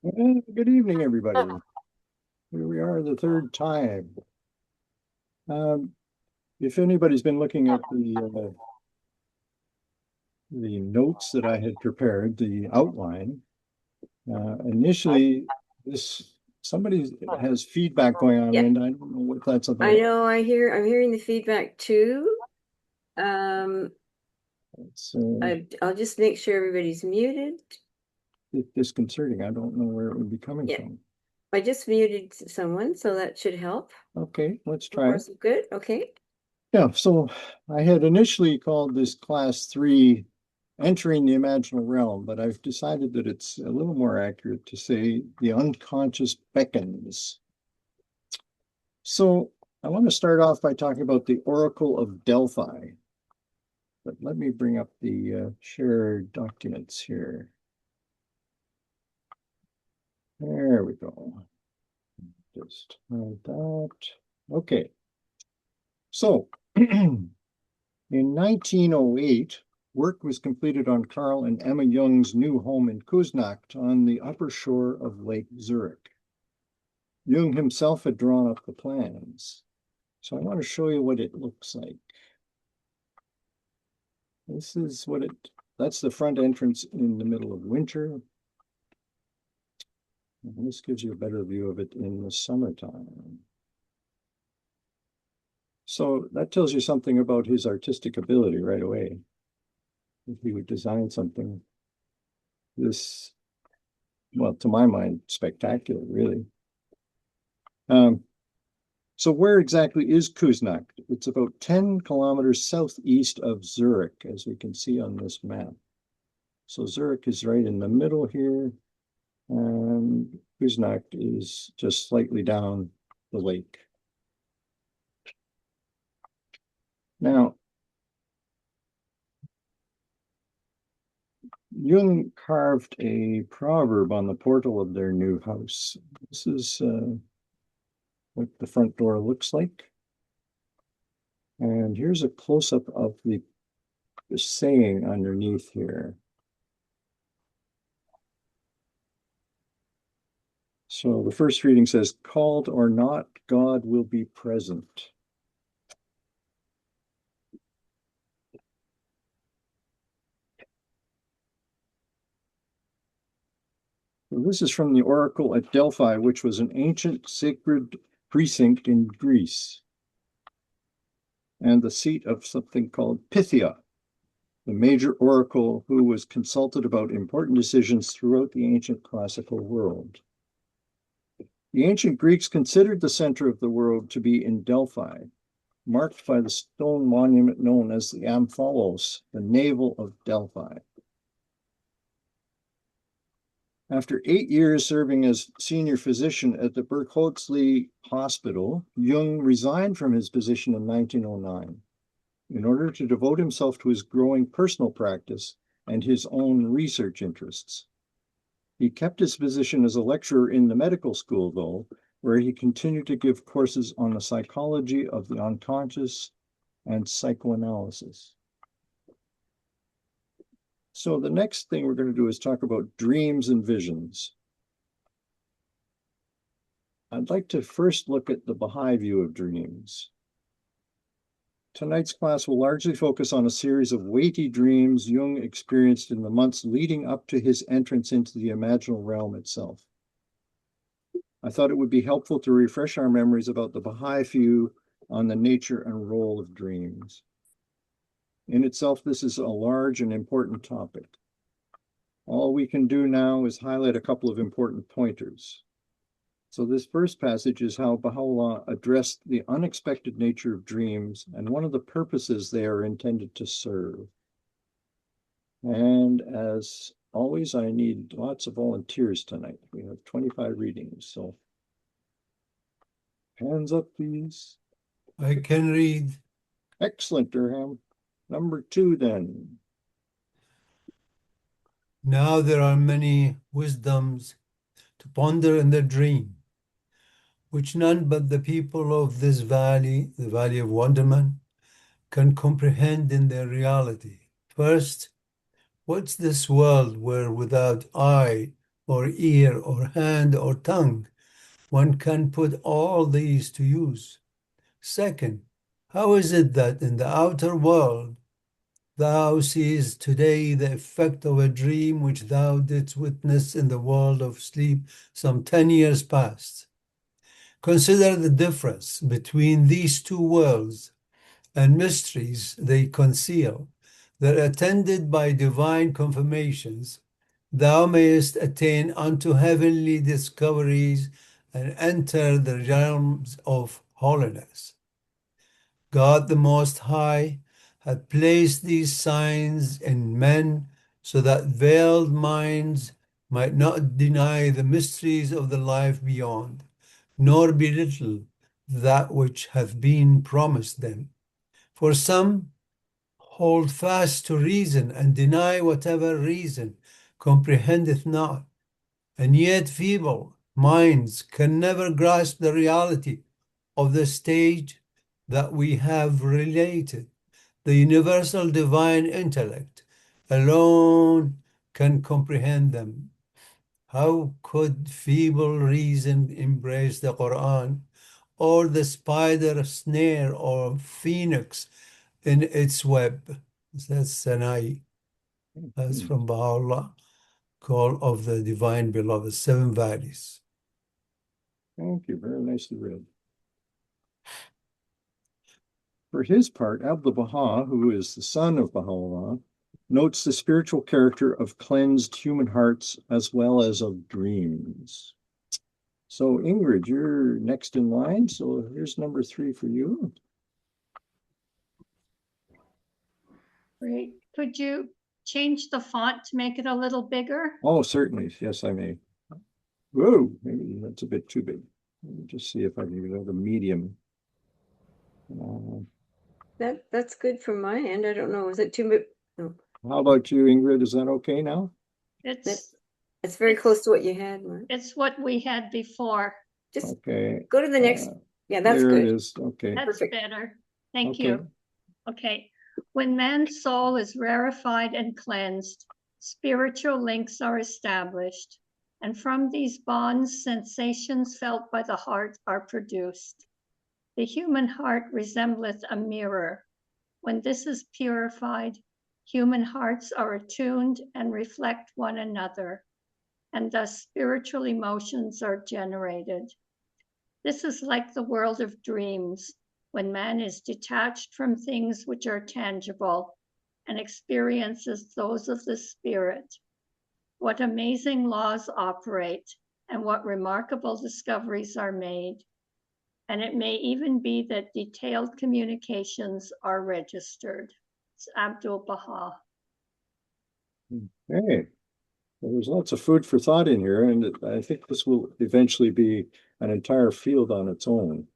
Well, good evening, everybody. Here we are the third time. Um, if anybody's been looking at the notes that I had prepared, the outline, initially this somebody has feedback going on, Yep, and I don't know what that's I about. know. I'm hearing the feedback too. Um, It's I'll just make sure everybody's muted. disconcerting. I don't know where it would be coming Yeah, from. I just muted someone, so that should help. Okay, let's So try far, it. so good. Okay. Yeah, so I had initially called this class 3 entering the imaginal realm, but I've decided that it's a little more accurate to say the unconscious beckons. So I want to start off by talking about the Oracle of Delphi, but let me bring up the shared documents here. There we go. Just like that. Okay. So in 1908, work was completed on Carl and Emma Jung's new home in Kuznacht on the upper shore of Lake Zurich. Jung himself had drawn up the plans. So I want to show you what it looks like. This is what that's the front entrance in the middle of winter. And this gives you a better view of it in the summertime. So that tells you something about his artistic ability right away. If he would design something this, well, to my mind, spectacular, really. Um, so where exactly is Kuznach? It's about 10 kilometers southeast of Zurich, as we can see on this map. So Zurich is right in the middle here, and Kuznach is just slightly down the lake. Now, Jung carved a proverb on the portal of their new house. This is what the front door looks like. And here's a close-up of the saying underneath here. So the first reading says, called or not, God will be present. So this is from the oracle at Delphi, which was an ancient sacred precinct in Greece and the seat of something called Pythia, the major oracle who was consulted about important decisions throughout the ancient classical world. The ancient Greeks considered the center of the world to be in Delphi, marked by the stone monument known as the Amphilos, the navel of Delphi. After 8 years serving as senior physician at the Berkholtzli Hospital, Jung resigned from his position in 1909 in order to devote himself to his growing personal practice and his own research interests. He kept his position as a lecturer in the medical school, though, where he continued to give courses on the psychology of the unconscious and psychoanalysis. So the next thing we're going to do is talk about dreams and visions. I'd like to first look at the Baha'i view of dreams. Tonight's class will largely focus on a series of weighty dreams Jung experienced in the months leading up to his entrance into the imaginal realm itself. I thought it would be helpful to refresh our memories about the Baha'i view on the nature and role of dreams. In itself, this is a large and important topic. All we can do now is highlight a couple of important pointers. So this first passage is how Baha'u'llah addressed the unexpected nature of dreams and one of the purposes they are intended to serve. And as always, I need lots of volunteers tonight. We have 25 readings, so hands up, please. I can read. Excellent, Durham. Number 2, then. Now there are many wisdoms to ponder in their dream, which none but the people of this valley, the valley of wonderment, can comprehend in their reality. First, what's this world where without eye or ear or hand or tongue, one can put all these to use? Second, how is it that in the outer world thou seest today the effect of a dream which thou didst witness in the world of sleep some 10 years past? Consider the difference between these two worlds and mysteries they conceal, that attended by divine confirmations, thou mayest attain unto heavenly discoveries and enter the realms of holiness. God the Most High hath placed these signs in men so that veiled minds might not deny the mysteries of the life beyond, nor belittle that which hath been promised them. For some hold fast to reason and deny whatever reason comprehendeth not, and yet feeble minds can never grasp the reality of the stage that we have related. The universal divine intellect alone can comprehend them. How could feeble reason embrace the Quran, or the spider snare or phoenix in its web? That's Sanai. That's from Baha'u'llah, Call of the Divine Beloved, Seven Valleys. Thank you. Very nicely read. For his part, Abdu'l-Baha, who is the son of Baha'u'llah, notes the spiritual character of cleansed human hearts as well as of dreams. So, Ingrid, you're next in line. So here's number 3 for you. Great. Could you change the font to make it a little bigger? Oh, certainly. Yes, I may. Whoa, maybe that's a bit too big. Let me just see if I can get a medium. That's good from my end. I don't know. Is it too big? No, How about you, Ingrid? Is that okay now? It's it's very close to what you had, Mark. it's what we had before. Just Okay. go to the next. Yeah, that's there good. it is. Okay. That's Perfect. better. Thank Okay. you. Okay. When man's soul is rarefied and cleansed, spiritual links are established, and from these bonds, sensations felt by the heart are produced. The human heart resembleth a mirror. When this is purified, human hearts are attuned and reflect one another, and thus spiritual emotions are generated. This is like the world of dreams, when man is detached from things which are tangible and experiences those of the spirit. What amazing laws operate, and what remarkable discoveries are made. And it may even be that detailed communications are registered. It's Abdu'l-Baha. Okay. Well, there's lots of food for thought in here, and I think this will eventually be an entire field on its own,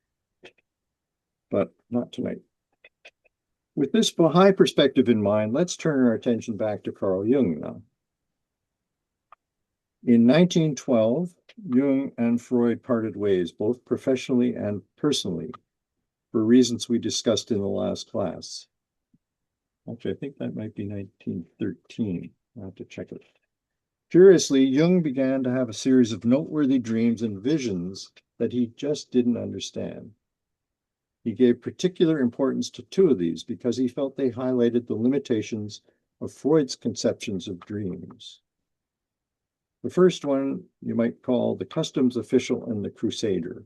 but not tonight. With this Baha'i perspective in mind, let's turn our attention back to Carl Jung now. In 1912, Jung and Freud parted ways, both professionally and personally, for reasons we discussed in the last class. Actually, I think that might be 1913. I'll have to check it. Curiously, Jung began to have a series of noteworthy dreams and visions that he just didn't understand. He gave particular importance to 2 of these because he felt they highlighted the limitations of Freud's conceptions of dreams. The first one you might call the customs official and the Crusader.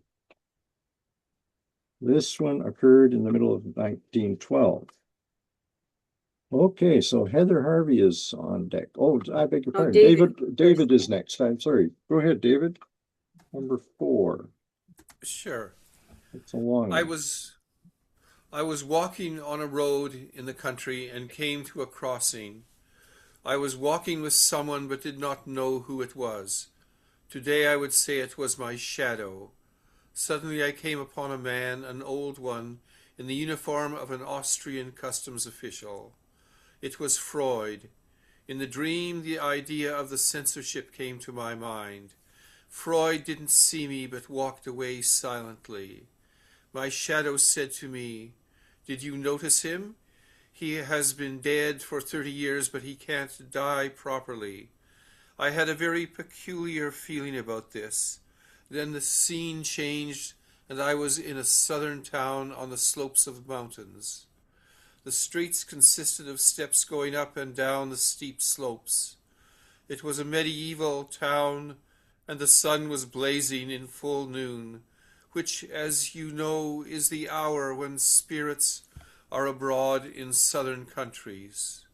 This one occurred in the middle of 1912. Okay, so Heather Harvey is on deck. Oh, I beg your pardon. David is next. I'm sorry. Go ahead, David. Number 4. Sure. It's a long one. I was walking on a road in the country and came to a crossing. I was walking with someone but did not know who it was. Today I would say it was my shadow. Suddenly I came upon a man, an old one, in the uniform of an Austrian customs official. It was Freud. In the dream, the idea of the censorship came to my mind. Freud didn't see me but walked away silently. My shadow said to me, "Did you notice him? He has been dead for 30 years, but he can't die properly." I had a very peculiar feeling about this. Then the scene changed, and I was in a southern town on the slopes of mountains. The streets consisted of steps going up and down the steep slopes. It was a medieval town, and the sun was blazing in full noon, which, as you know, is the hour when spirits are abroad in southern countries.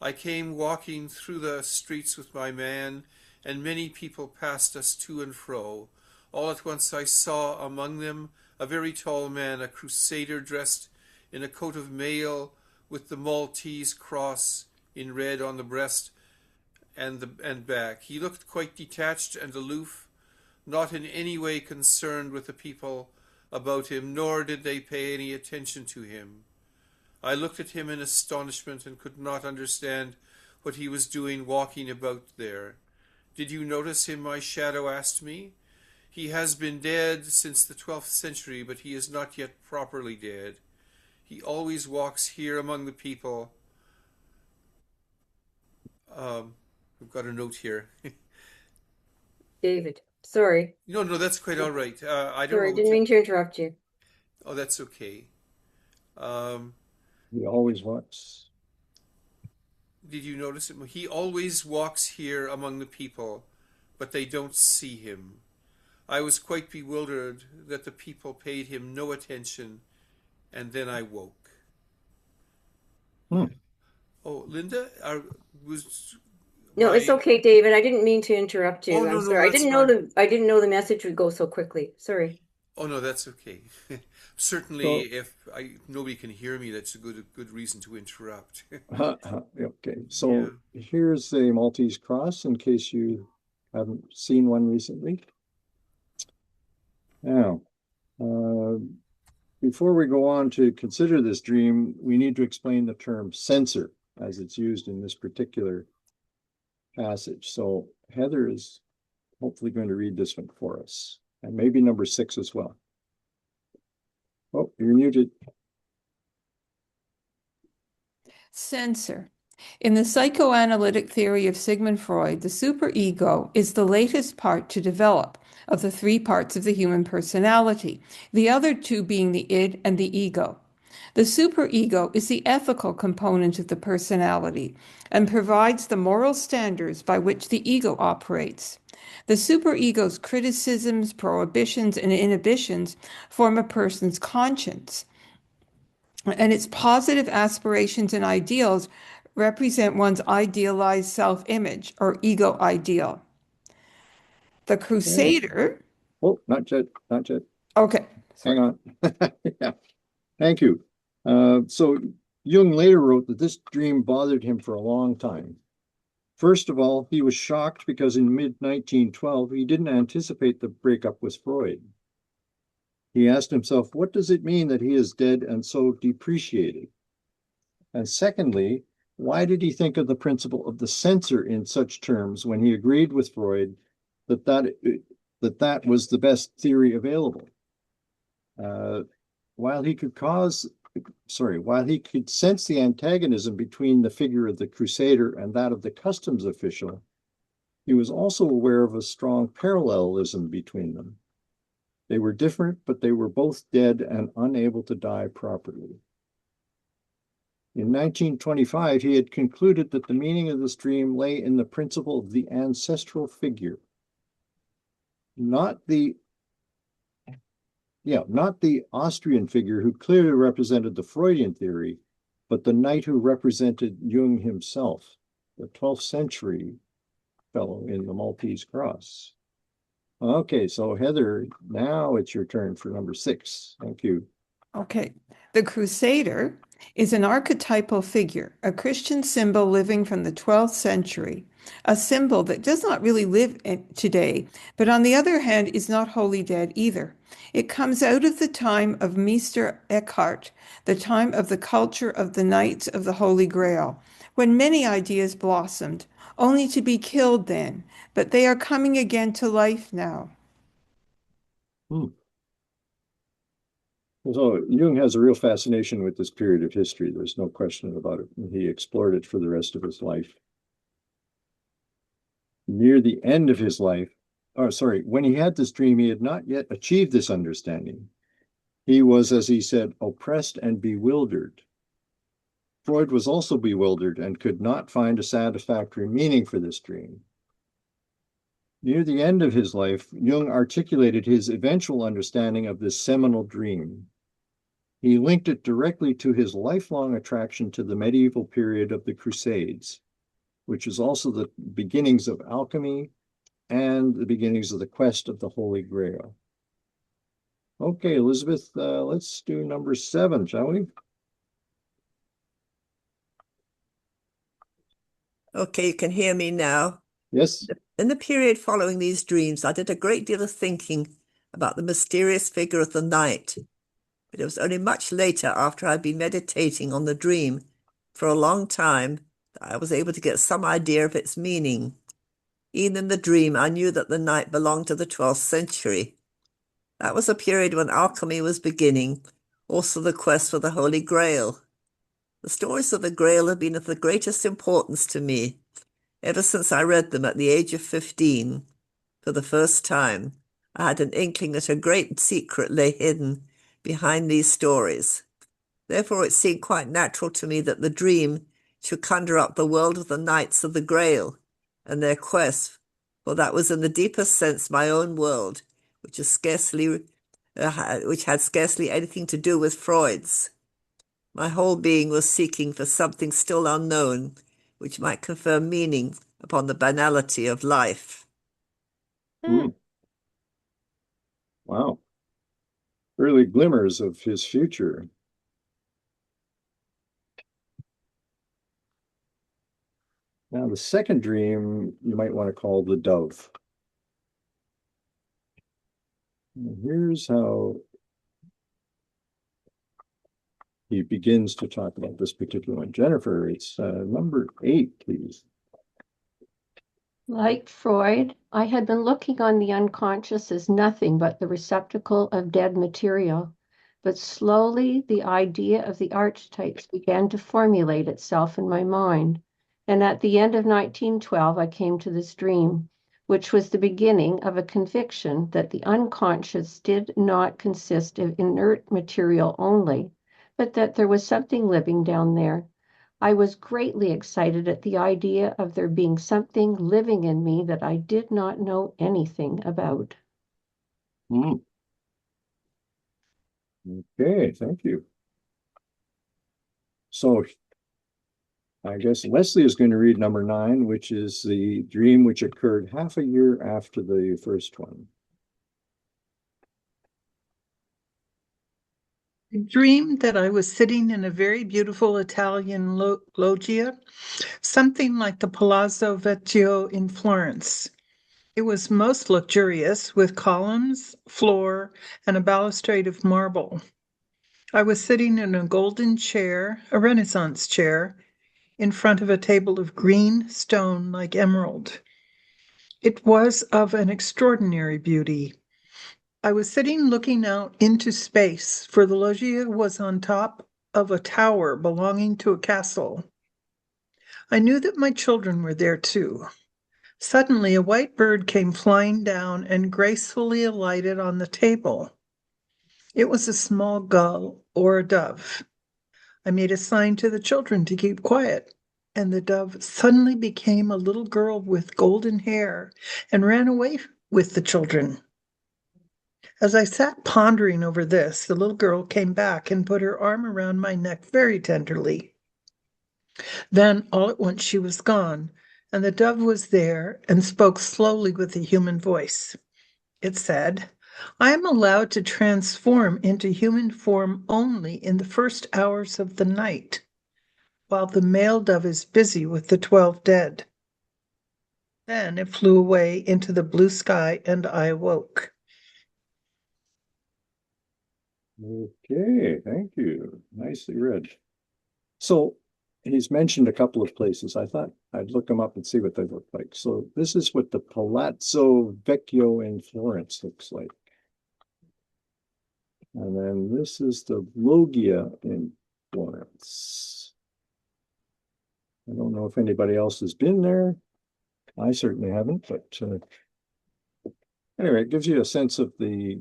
I came walking through the streets with my man, and many people passed us to and fro. All at once I saw among them a very tall man, a Crusader dressed in a coat of mail with the Maltese cross in red on the breast and back. He looked quite detached and aloof, not in any way concerned with the people about him, nor did they pay any attention to him. I looked at him in astonishment and could not understand what he was doing walking about there. "Did you notice him?" my shadow asked me. "He has been dead since the 12th century, but he is not yet properly dead. He always walks here among the people." We've got a note here. David, sorry. No, that's quite all right. I don't Sorry, know. didn't mean to interrupt you. Oh, that's okay. He always walks. Did you notice him? He always walks here among the people, but they don't see him. I was quite bewildered that the people paid him no attention, and then I woke. Oh, Linda, No, it's okay, David. I didn't mean to interrupt you. Oh, no, I'm no, sorry. that's I didn't know the message would go so quickly. Sorry. Oh, no, that's okay. Certainly, if nobody can hear me, that's a good reason to interrupt. Okay, so here's a Maltese cross in case you haven't seen one recently. Now, before we go on to consider this dream, we need to explain the term censor as it's used in this particular passage. So Heather is hopefully going to read this one for us, and maybe number 6 as well. Oh, you're muted. Censor. In the psychoanalytic theory of Sigmund Freud, the superego is the latest part to develop of the 3 parts of the human personality, the other 2 being the id and the ego. The superego is the ethical component of the personality and provides the moral standards by which the ego operates. The superego's criticisms, prohibitions, and inhibitions form a person's conscience, and its positive aspirations and ideals represent one's idealized self-image or ego ideal. The Crusader... Oh, not yet. Okay. Hang on. Yeah. Thank you. So Jung later wrote that this dream bothered him for a long time. First of all, he was shocked because in mid-1912, he didn't anticipate the breakup with Freud. He asked himself, what does it mean that he is dead and so depreciated? And secondly, why did he think of the principle of the censor in such terms when he agreed with Freud that was the best theory available? While he could sense the antagonism between the figure of the Crusader and that of the customs official, he was also aware of a strong parallelism between them. They were different, but they were both dead and unable to die properly. In 1925, he had concluded that the meaning of this dream lay in the principle of the ancestral figure, not the Austrian figure who clearly represented the Freudian theory, but the knight who represented Jung himself, the 12th century fellow in the Maltese cross. Okay, so Heather, now it's your turn for number 6. Thank you. Okay. The Crusader is an archetypal figure, a Christian symbol living from the 12th century, a symbol that does not really live today, but on the other hand is not wholly dead either. It comes out of the time of Meister Eckhart, the time of the culture of the Knights of the Holy Grail, when many ideas blossomed, only to be killed then, but they are coming again to life now. Hmm. So Jung has a real fascination with this period of history. There's no question about it. He explored it for the rest of his life. Near the end of his life, when he had this dream, he had not yet achieved this understanding. He was, as he said, oppressed and bewildered. Freud was also bewildered and could not find a satisfactory meaning for this dream. Near the end of his life, Jung articulated his eventual understanding of this seminal dream. He linked it directly to his lifelong attraction to the medieval period of the Crusades, which is also the beginnings of alchemy and the beginnings of the quest of the Holy Grail. Okay, Elizabeth, let's do number 7, shall we? Okay, you can hear me now. Yes. In the period following these dreams, I did a great deal of thinking about the mysterious figure of the night. But it was only much later, after I'd been meditating on the dream for a long time, that I was able to get some idea of its meaning. Even in the dream, I knew that the night belonged to the 12th century. That was a period when alchemy was beginning, also the quest for the Holy Grail. The stories of the Grail have been of the greatest importance to me ever since I read them at the age of 15. For the first time, I had an inkling that a great secret lay hidden behind these stories. Therefore, it seemed quite natural to me that the dream should conjure up the world of the Knights of the Grail and their quest, for that was in the deepest sense my own world, which had scarcely anything to do with Freud's. My whole being was seeking for something still unknown, which might confer meaning upon the banality of life. Mm. Wow. Early glimmers of his future. Now, the second dream you might want to call the dove. And here's how he begins to talk about this particular one. Jennifer, it's number 8, please. Like Freud, I had been looking on the unconscious as nothing but the receptacle of dead material, but slowly the idea of the archetypes began to formulate itself in my mind, and at the end of 1912 I came to this dream, which was the beginning of a conviction that the unconscious did not consist of inert material only, but that there was something living down there. I was greatly excited at the idea of there being something living in me that I did not know anything about. Mm. Okay, thank you. So I guess Leslie is going to read number 9, which is the dream which occurred half a year after the first one. I dreamed that I was sitting in a very beautiful Italian loggia, something like the Palazzo Vecchio in Florence. It was most luxurious, with columns, floor, and a balustrade of marble. I was sitting in a golden chair, a Renaissance chair, in front of a table of green stone like emerald. It was of an extraordinary beauty. I was sitting looking out into space, for the loggia was on top of a tower belonging to a castle. I knew that my children were there too. Suddenly, a white bird came flying down and gracefully alighted on the table. It was a small gull or a dove. I made a sign to the children to keep quiet, and the dove suddenly became a little girl with golden hair and ran away with the children. As I sat pondering over this, the little girl came back and put her arm around my neck very tenderly. Then, all at once, she was gone, and the dove was there and spoke slowly with a human voice. It said, "I am allowed to transform into human form only in the first hours of the night, while the male dove is busy with the 12 dead." Then it flew away into the blue sky, and I awoke. Okay, thank you. Nicely read. So he's mentioned a couple of places. I thought I'd look them up and see what they look like. So this is what the Palazzo Vecchio in Florence looks like. And then this is the Loggia in Florence. I don't know if anybody else has been there. I certainly haven't, but anyway, it gives you a sense of the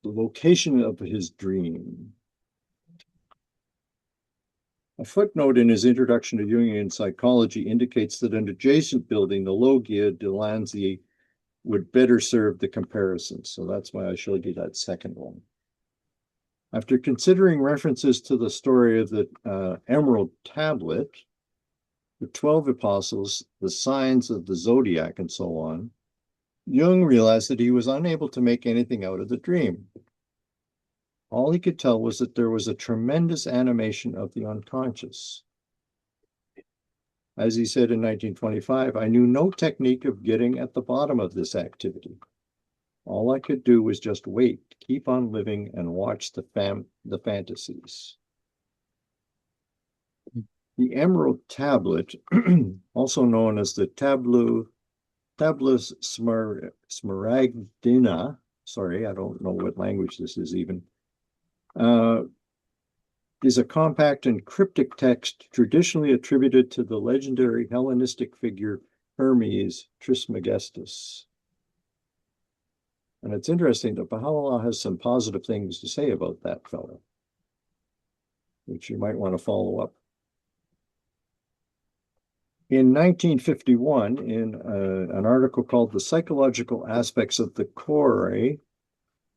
location of his dream. A footnote in his introduction to Jungian psychology indicates that an adjacent building, the Loggia de Lanzi, would better serve the comparison. So that's why I showed you that second one. After considering references to the story of the Emerald Tablet, the 12 apostles, the signs of the zodiac, and so on, Jung realized that he was unable to make anything out of the dream. All he could tell was that there was a tremendous animation of the unconscious. As he said in 1925, I knew no technique of getting at the bottom of this activity. All I could do was just wait, keep on living, and watch the fantasies. The Emerald Tablet, also known as the Tabula Smaragdina, sorry, I don't know what language this is even, is a compact and cryptic text traditionally attributed to the legendary Hellenistic figure Hermes Trismegistus. And it's interesting that Baha'u'llah has some positive things to say about that fellow, which you might want to follow up. In 1951, in an article called The Psychological Aspects of the Chore,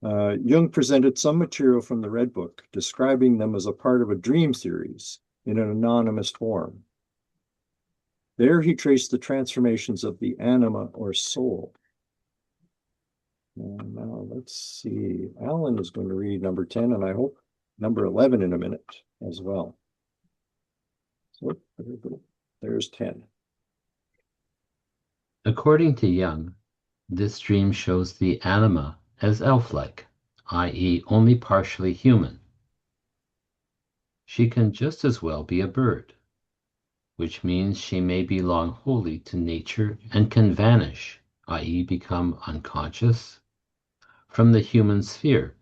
Jung presented some material from the Red Book, describing them as a part of a dream series in an anonymous form. There he traced the transformations of the anima or soul. And now let's see, Alan is going to read number 10, and I hope number 11 in a minute as well. So there's 10. According to Jung, this dream shows the anima as elf-like, i.e., only partially human. She can just as well be a bird, which means she may belong wholly to nature and can vanish, i.e., become unconscious, from the human sphere,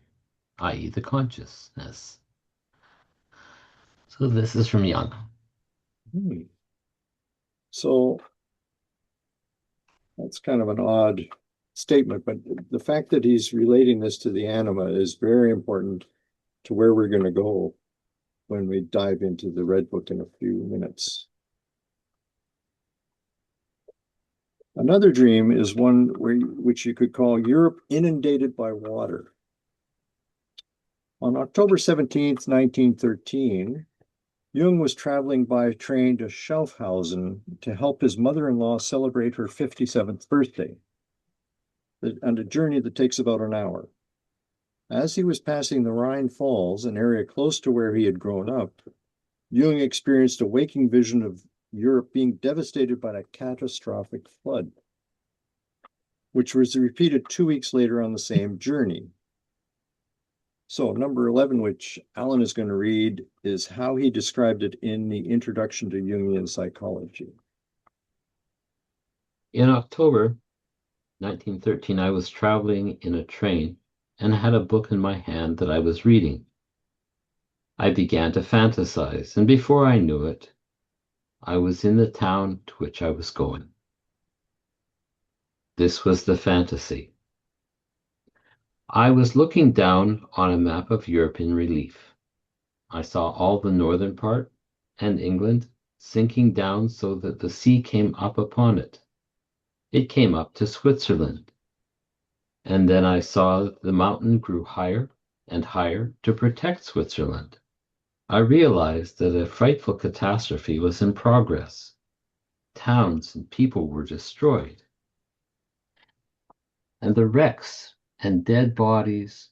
i.e., the consciousness. So this is from Jung. So that's kind of an odd statement, but the fact that he's relating this to the anima is very important to where we're going to go when we dive into the Red Book in a few minutes. Another dream is one which you could call Europe inundated by water. On October 17th, 1913, Jung was traveling by train to Schaffhausen to help his mother-in-law celebrate her 57th birthday, and a journey that takes about an hour. As he was passing the Rhine Falls, an area close to where he had grown up, Jung experienced a waking vision of Europe being devastated by a catastrophic flood, which was repeated 2 weeks later on the same journey. So number 11, which Alan is going to read, is how he described it in the Introduction to Jungian Psychology. In October 1913, I was traveling in a train and had a book in my hand that I was reading. I began to fantasize, and before I knew it, I was in the town to which I was going. This was the fantasy. I was looking down on a map of Europe in relief. I saw all the northern part and England sinking down so that the sea came up upon it. It came up to Switzerland. And then I saw the mountain grew higher and higher to protect Switzerland. I realized that a frightful catastrophe was in progress. Towns and people were destroyed. And the wrecks and dead bodies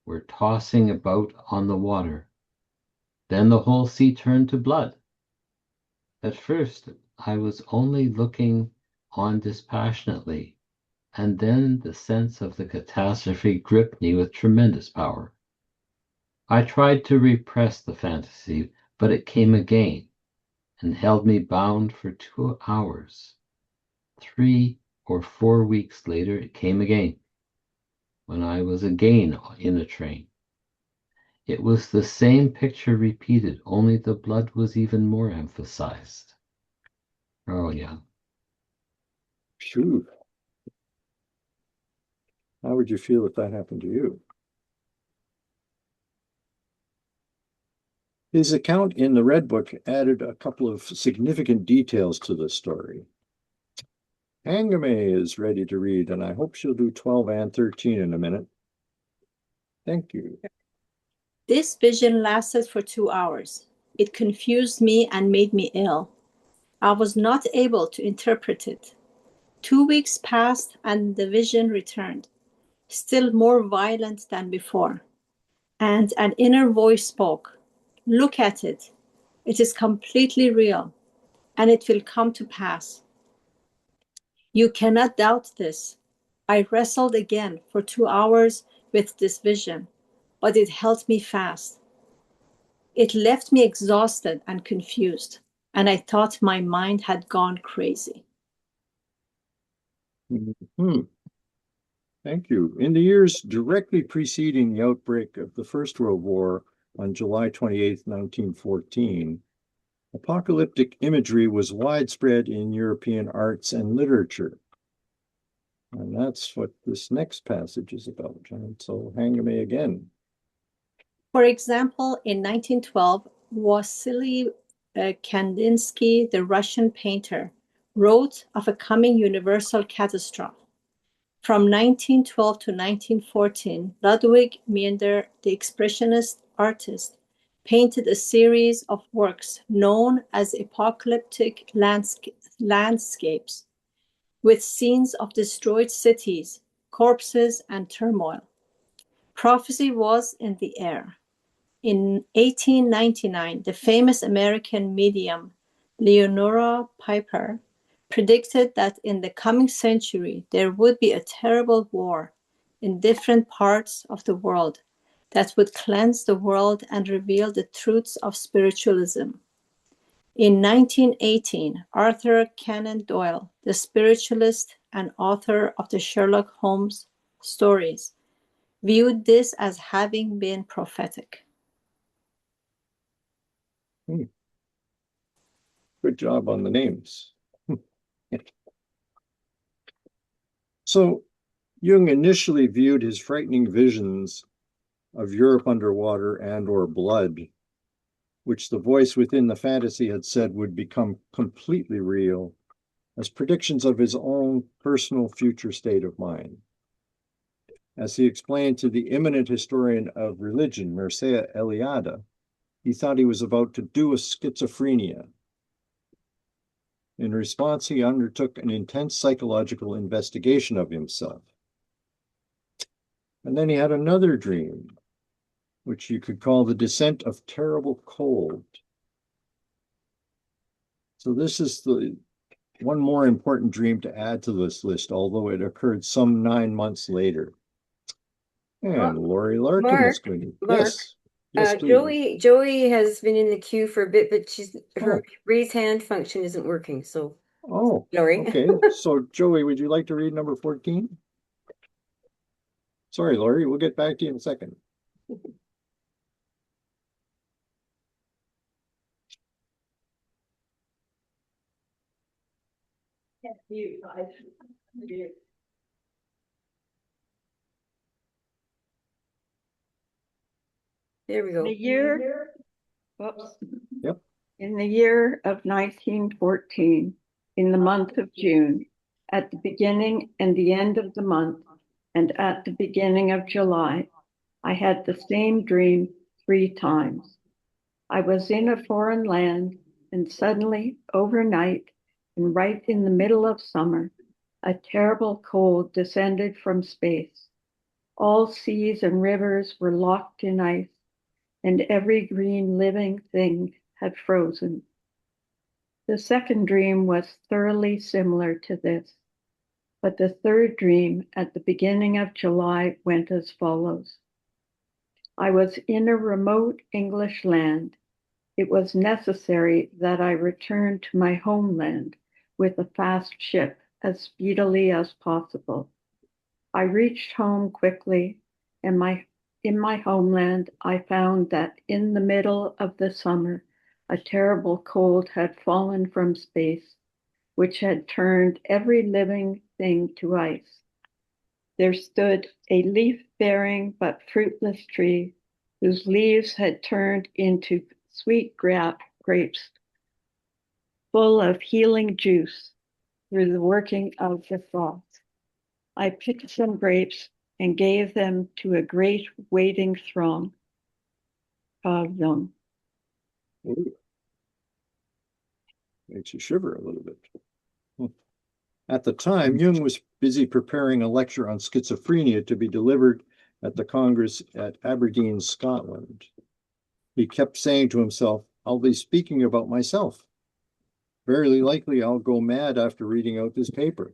were tossing about on the water. Then the whole sea turned to blood. At first, I was only looking on dispassionately, and then the sense of the catastrophe gripped me with tremendous power. I tried to repress the fantasy, but it came again and held me bound for 2 hours. 3 or 4 weeks later, it came again, when I was again in a train. It was the same picture repeated, only the blood was even more emphasized. Oh, yeah. Phew. How would you feel if that happened to you? His account in the Red Book added a couple of significant details to the story. Hangame is ready to read, and I hope she'll do 12 and 13 in a minute. Thank you. This vision lasted for 2 hours. It confused me and made me ill. I was not able to interpret it. 2 weeks passed and the vision returned, still more violent than before. And an inner voice spoke. Look at it. It is completely real, and it will come to pass. You cannot doubt this. I wrestled again for 2 hours with this vision, but it held me fast. It left me exhausted and confused, and I thought my mind had gone crazy. Thank you. In the years directly preceding the outbreak of the First World War on July 28, 1914, apocalyptic imagery was widespread in European arts and literature. And that's what this next passage is about, John. So Hangame again. For example, in 1912, Vasily Kandinsky, the Russian painter, wrote of a coming universal catastrophe. From 1912 to 1914, Ludwig Meander, the expressionist artist, painted a series of works known as apocalyptic landscapes, with scenes of destroyed cities, corpses, and turmoil. Prophecy was in the air. In 1899, the famous American medium Leonora Piper predicted that in the coming century there would be a terrible war in different parts of the world that would cleanse the world and reveal the truths of spiritualism. In 1918, Arthur Conan Doyle, the spiritualist and author of the Sherlock Holmes stories, viewed this as having been prophetic. Good job on the names. So Jung initially viewed his frightening visions of Europe underwater and or blood, which the voice within the fantasy had said would become completely real, as predictions of his own personal future state of mind. As he explained to the eminent historian of religion, Mircea Eliade, he thought he was about to do a schizophrenia. In response, he undertook an intense psychological investigation of himself. And then he had another dream, which you could call the descent of terrible cold. So this is the one more important dream to add to this list, although it occurred some 9 months later. And Lori Larkin is going to. Yes. Yes, please. Joey has been in the queue for a bit, but her raise hand function isn't working. So, Lori. Okay. So, Joey, would you like to read number 14? Sorry, Lori, we'll get back to you in a second. There we go. In the year of 1914, in the month of June, at the beginning and the end of the month, and at the beginning of July, I had the same dream 3 times. I was in a foreign land, and suddenly, overnight, and right in the middle of summer, a terrible cold descended from space. All seas and rivers were locked in ice, and every green living thing had frozen. The second dream was thoroughly similar to this, but the third dream at the beginning of July went as follows. I was in a remote English land, it was necessary that I return to my homeland with a fast ship as speedily as possible. I reached home quickly, and in my homeland, I found that in the middle of the summer, a terrible cold had fallen from space, which had turned every living thing to ice. There stood a leaf-bearing but fruitless tree, whose leaves had turned into sweet grapes, full of healing juice through the working of the frost. I picked some grapes and gave them to a great waiting throng of them. Ooh. Makes you shiver a little bit. At the time, Jung was busy preparing a lecture on schizophrenia to be delivered at the Congress at Aberdeen, Scotland. He kept saying to himself, I'll be speaking about myself. Very likely I'll go mad after reading out this paper.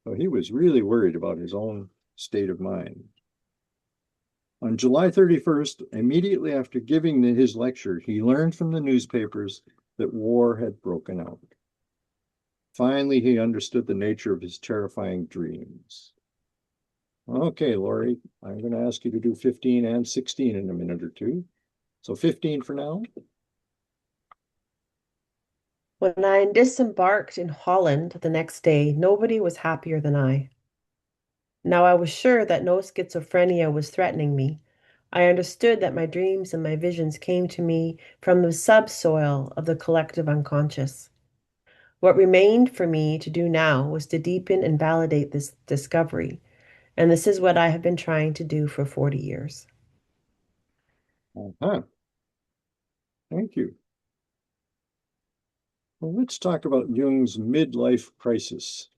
So he was really worried about his own state of mind. On July 31st, immediately after giving his lecture, he learned from the newspapers that war had broken out. Finally, he understood the nature of his terrifying dreams. Okay, Lori, I'm going to ask you to do 15 and 16 in a minute or two. So 15 for now. When I disembarked in Holland the next day, nobody was happier than I. Now I was sure that no schizophrenia was threatening me. I understood that my dreams and my visions came to me from the subsoil of the collective unconscious. What remained for me to do now was to deepen and validate this discovery, and this is what I have been trying to do for 40 years. Thank you. Well, let's talk about Jung's midlife crisis.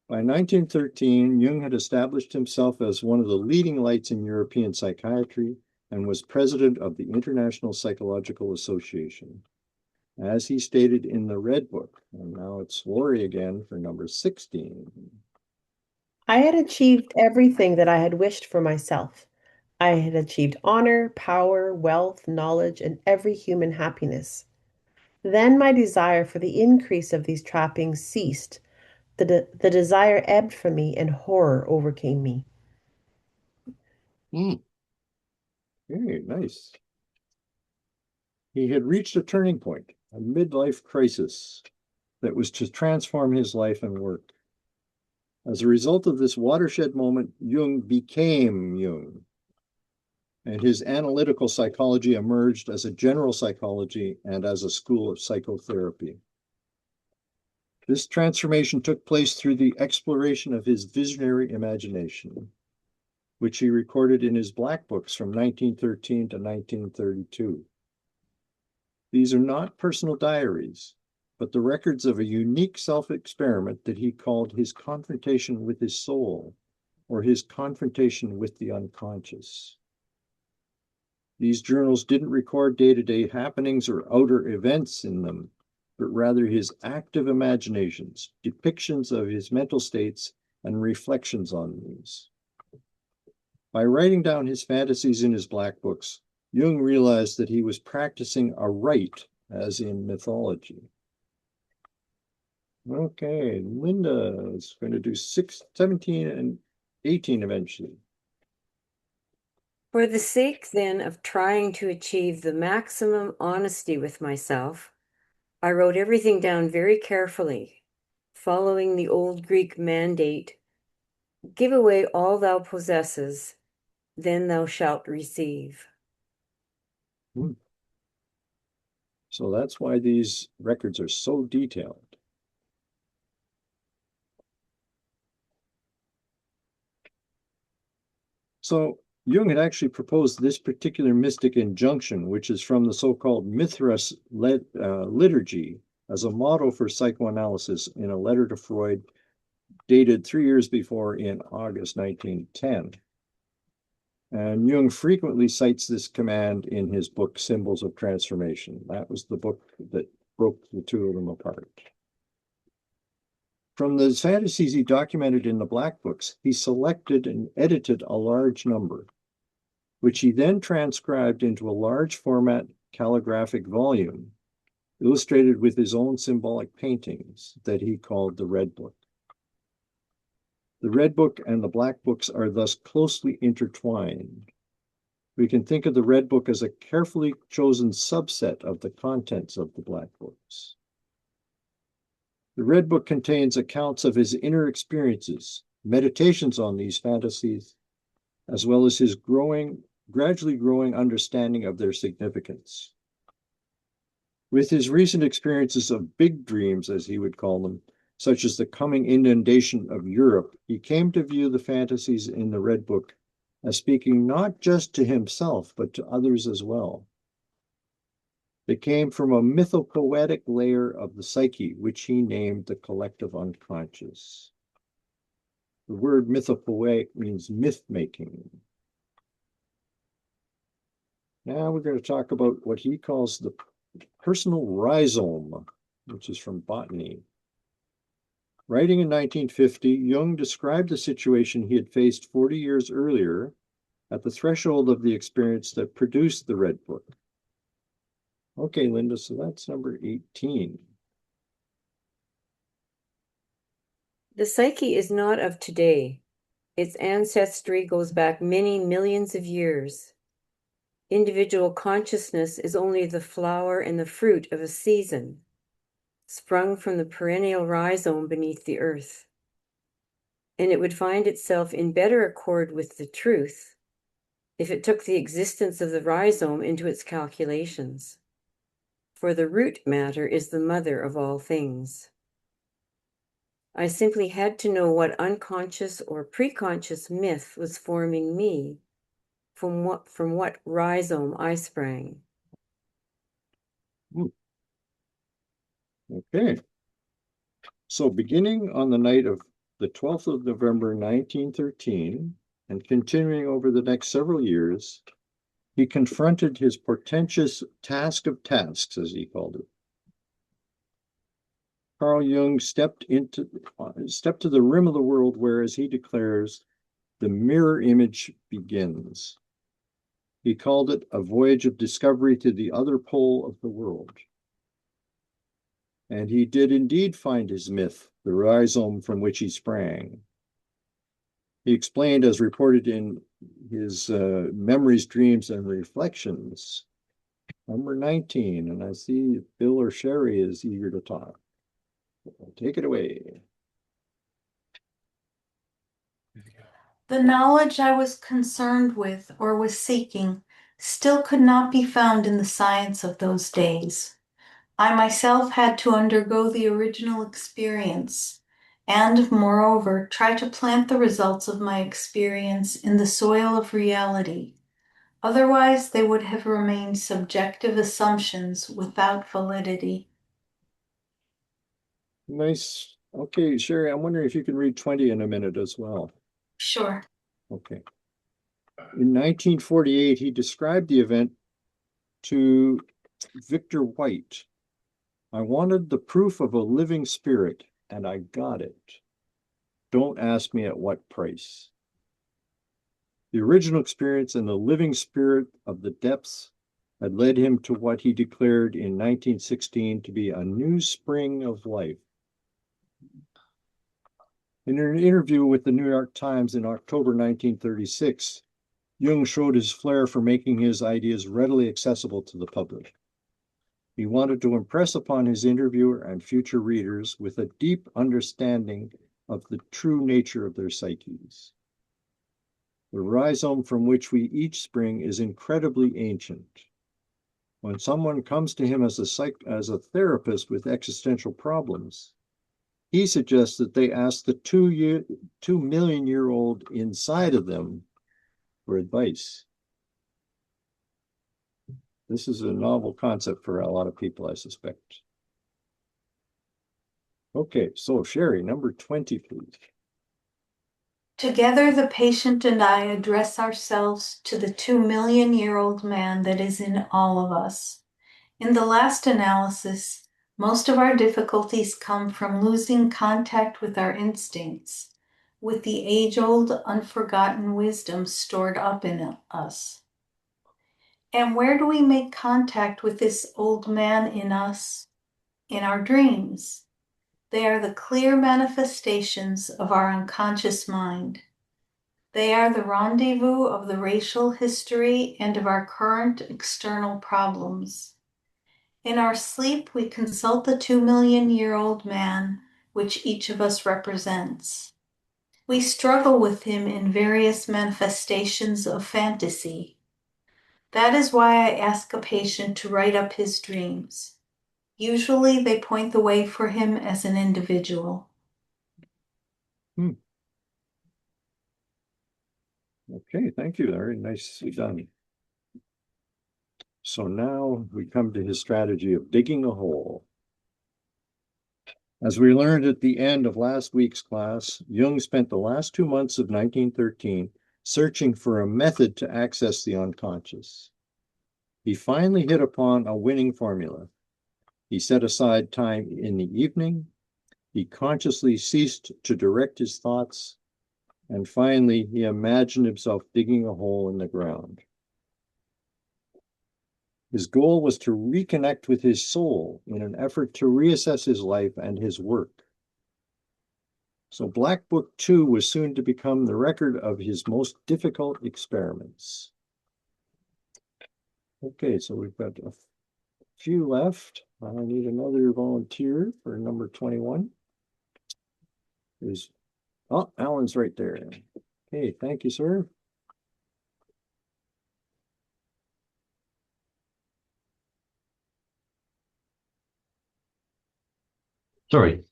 By 1913, Jung had established himself as one of the leading lights in European psychiatry and was president of the International Psychological Association. As he stated in the Red Book, and now it's Lori again for number 16. I had achieved everything that I had wished for myself. I had achieved honor, power, wealth, knowledge, and every human happiness. Then my desire for the increase of these trappings ceased. The desire ebbed from me, and horror overcame me. Very nice. He had reached a turning point, a midlife crisis that was to transform his life and work. As a result of this watershed moment, Jung became Jung, and his analytical psychology emerged as a general psychology and as a school of psychotherapy. This transformation took place through the exploration of his visionary imagination, which he recorded in his black books from 1913 to 1932. These are not personal diaries, but the records of a unique self-experiment that he called his confrontation with his soul, or his confrontation with the unconscious. These journals didn't record day-to-day happenings or outer events in them, but rather his active imaginations, depictions of his mental states, and reflections on these. By writing down his fantasies in his black books, Jung realized that he was practicing a rite, as in mythology. Okay, Linda is going to do 17 and 18 eventually. For the sake, then, of trying to achieve the maximum honesty with myself, I wrote everything down very carefully, following the old Greek mandate, give away all thou possesses, then thou shalt receive. So that's why these records are so detailed. So Jung had actually proposed this particular mystic injunction, which is from the so-called Mithras liturgy, as a motto for psychoanalysis in a letter to Freud dated 3 years before in August 1910. And Jung frequently cites this command in his book, Symbols of Transformation. That was the book that broke the two of them apart. From the fantasies he documented in the black books, he selected and edited a large number, which he then transcribed into a large format calligraphic volume, illustrated with his own symbolic paintings that he called the Red Book. The Red Book and the Black Books are thus closely intertwined. We can think of the Red Book as a carefully chosen subset of the contents of the Black Books. The Red Book contains accounts of his inner experiences, meditations on these fantasies, as well as his gradually growing understanding of their significance. With his recent experiences of big dreams, as he would call them, such as the coming inundation of Europe, he came to view the fantasies in the Red Book as speaking not just to himself, but to others as well. They came from a mythopoetic layer of the psyche, which he named the collective unconscious. The word mythopoetic means myth-making. Now we're going to talk about what he calls the personal rhizome, which is from botany. Writing in 1950, Jung described the situation he had faced 40 years earlier at the threshold of the experience that produced the Red Book. Okay, Linda, so that's number 18. The psyche is not of today. Its ancestry goes back many millions of years. Individual consciousness is only the flower and the fruit of a season, sprung from the perennial rhizome beneath the earth. And it would find itself in better accord with the truth if it took the existence of the rhizome into its calculations. For the root matter is the mother of all things. I simply had to know what unconscious or preconscious myth was forming me, from what rhizome I sprang. Okay. So beginning on the night of the 12th of November, 1913, and continuing over the next several years, he confronted his portentous task of tasks, as he called it. Carl Jung stepped to the rim of the world where, as he declares, the mirror image begins. He called it a voyage of discovery to the other pole of the world. And he did indeed find his myth, the rhizome from which he sprang. He explained, as reported in his Memories, Dreams, and Reflections, number 19, and I see Bill or Sherry is eager to talk. Take it away. The knowledge I was concerned with or was seeking still could not be found in the science of those days. I myself had to undergo the original experience and, moreover, try to plant the results of my experience in the soil of reality. Otherwise, they would have remained subjective assumptions without validity. Nice. Okay, Sherry, I'm wondering if you can read 20 in a minute as well. Sure. Okay. In 1948, he described the event to Victor White. I wanted the proof of a living spirit, and I got it. Don't ask me at what price. The original experience and the living spirit of the depths had led him to what he declared in 1916 to be a new spring of life. In an interview with the New York Times in October 1936, Jung showed his flair for making his ideas readily accessible to the public. He wanted to impress upon his interviewer and future readers with a deep understanding of the true nature of their psyches. The rhizome from which we each spring is incredibly ancient. When someone comes to him as a therapist with existential problems, he suggests that they ask the 2 million-year-old inside of them for advice. This is a novel concept for a lot of people, I suspect. Okay, so Sherry, number 20, please. Together, the patient and I address ourselves to the 2 million-year-old man that is in all of us. In the last analysis, most of our difficulties come from losing contact with our instincts, with the age-old, unforgotten wisdom stored up in us. And where do we make contact with this old man in us? In our dreams. They are the clear manifestations of our unconscious mind. They are the rendezvous of the racial history and of our current external problems. In our sleep, we consult the 2 million-year-old man, which each of us represents. We struggle with him in various manifestations of fantasy. That is why I ask a patient to write up his dreams. Usually they point the way for him as an individual. Okay, thank you. Very nicely done. So now we come to his strategy of digging a hole. As we learned at the end of last week's class, Jung spent the last 2 months of 1913 searching for a method to access the unconscious. He finally hit upon a winning formula. He set aside time in the evening. He consciously ceased to direct his thoughts. And finally, he imagined himself digging a hole in the ground. His goal was to reconnect with his soul in an effort to reassess his life and his work. So Black Book 2 was soon to become the record of his most difficult experiments. Okay, so we've got a few left. I need another volunteer for number 21. Oh, Alan's right there. Okay, thank you, sir. Sorry,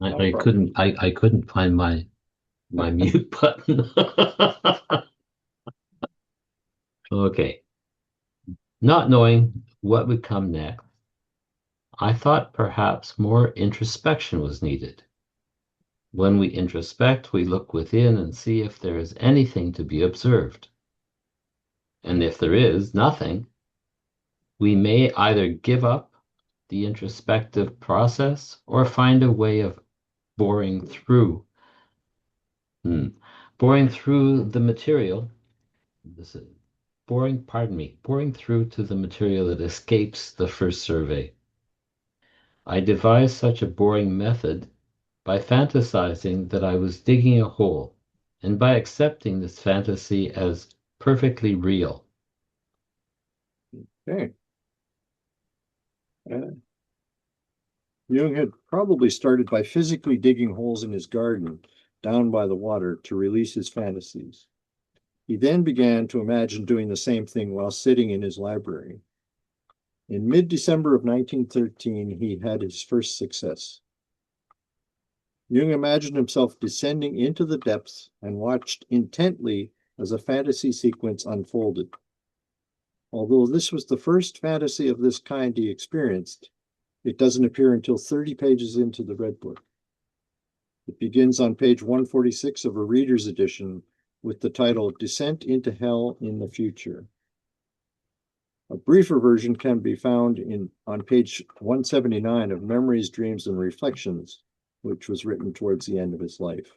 No I problem. couldn't find my mute button. Okay. Not knowing what would come next, I thought perhaps more introspection was needed. When we introspect, we look within and see if there is anything to be observed. And if there is nothing, we may either give up the introspective process or find a way of boring through the material. Boring through to the material that escapes the first survey. I devised such a boring method by fantasizing that I was digging a hole, and by accepting this fantasy as perfectly real. Okay. Jung had probably started by physically digging holes in his garden down by the water to release his fantasies. He then began to imagine doing the same thing while sitting in his library. In mid-December of 1913, he had his first success. Jung imagined himself descending into the depths and watched intently as a fantasy sequence unfolded. Although this was the first fantasy of this kind he experienced, it doesn't appear until 30 pages into the Red Book. It begins on page 146 of a reader's edition with the title Descent into Hell in the Future. A briefer version can be found on page 179 of Memories, Dreams, and Reflections, which was written towards the end of his life.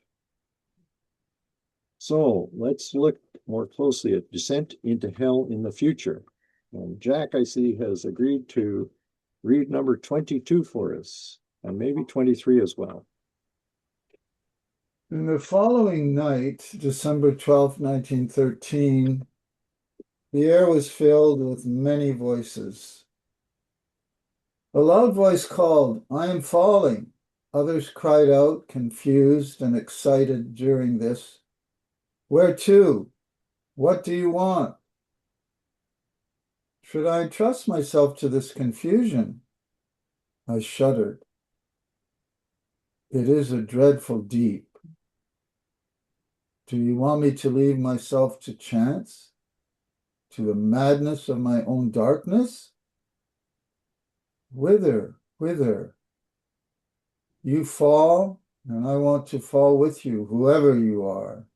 So let's look more closely at Descent into Hell in the Future. And Jack, I see, has agreed to read number 22 for us, and maybe 23 as well. In the following night, December 12th, 1913, the air was filled with many voices. A loud voice called, "I am falling." Others cried out, confused and excited during this. "Where to? What do you want?" Should I trust myself to this confusion? I shuddered. It is a dreadful deep. Do you want me to leave myself to chance? To the madness of my own darkness? Whither, whither? You fall, and I want to fall with you, whoever you are.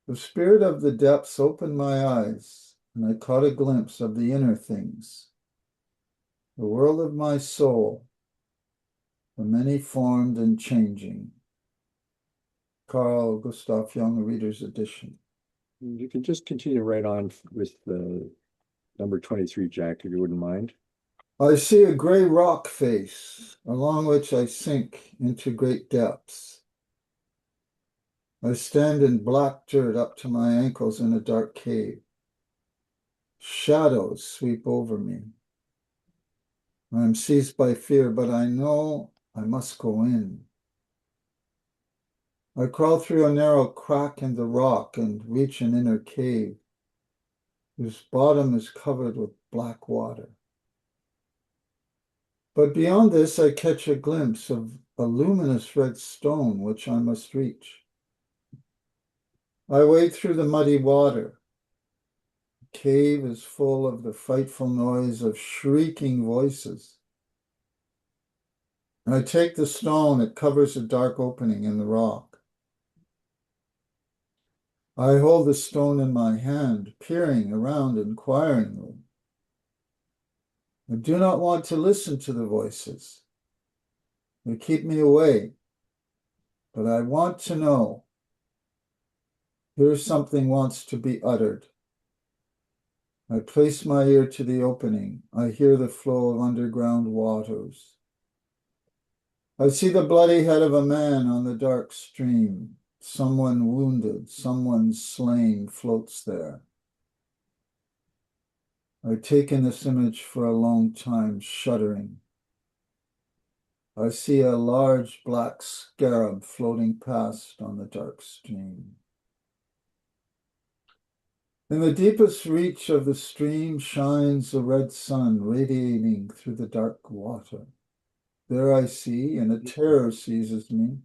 The spirit of the depths opened my eyes, and I caught a glimpse of the inner things, the world of my soul, the many-formed and changing. Carl Gustav Jung, Reader's Edition. You can just continue right on with number 23, Jack, if you wouldn't mind. I see a gray rock face, along which I sink into great depths. I stand in black dirt up to my ankles in a dark cave. Shadows sweep over me. I am seized by fear, but I know I must go in. I crawl through a narrow crack in the rock and reach an inner cave, whose bottom is covered with black water. But beyond this, I catch a glimpse of a luminous red stone which I must reach. I wade through the muddy water. The cave is full of the frightful noise of shrieking voices. I take the stone, it covers a dark opening in the rock. I hold the stone in my hand, peering around inquiringly. I do not want to listen to the voices. They keep me away, but I want to know. Here something wants to be uttered. I place my ear to the opening. I hear the flow of underground waters. I see the bloody head of a man on the dark stream. Someone wounded, someone slain floats there. I take in this image for a long time, shuddering. I see a large black scarab floating past on the dark stream. In the deepest reach of the stream shines a red sun radiating through the dark water. There I see, and a terror seizes me,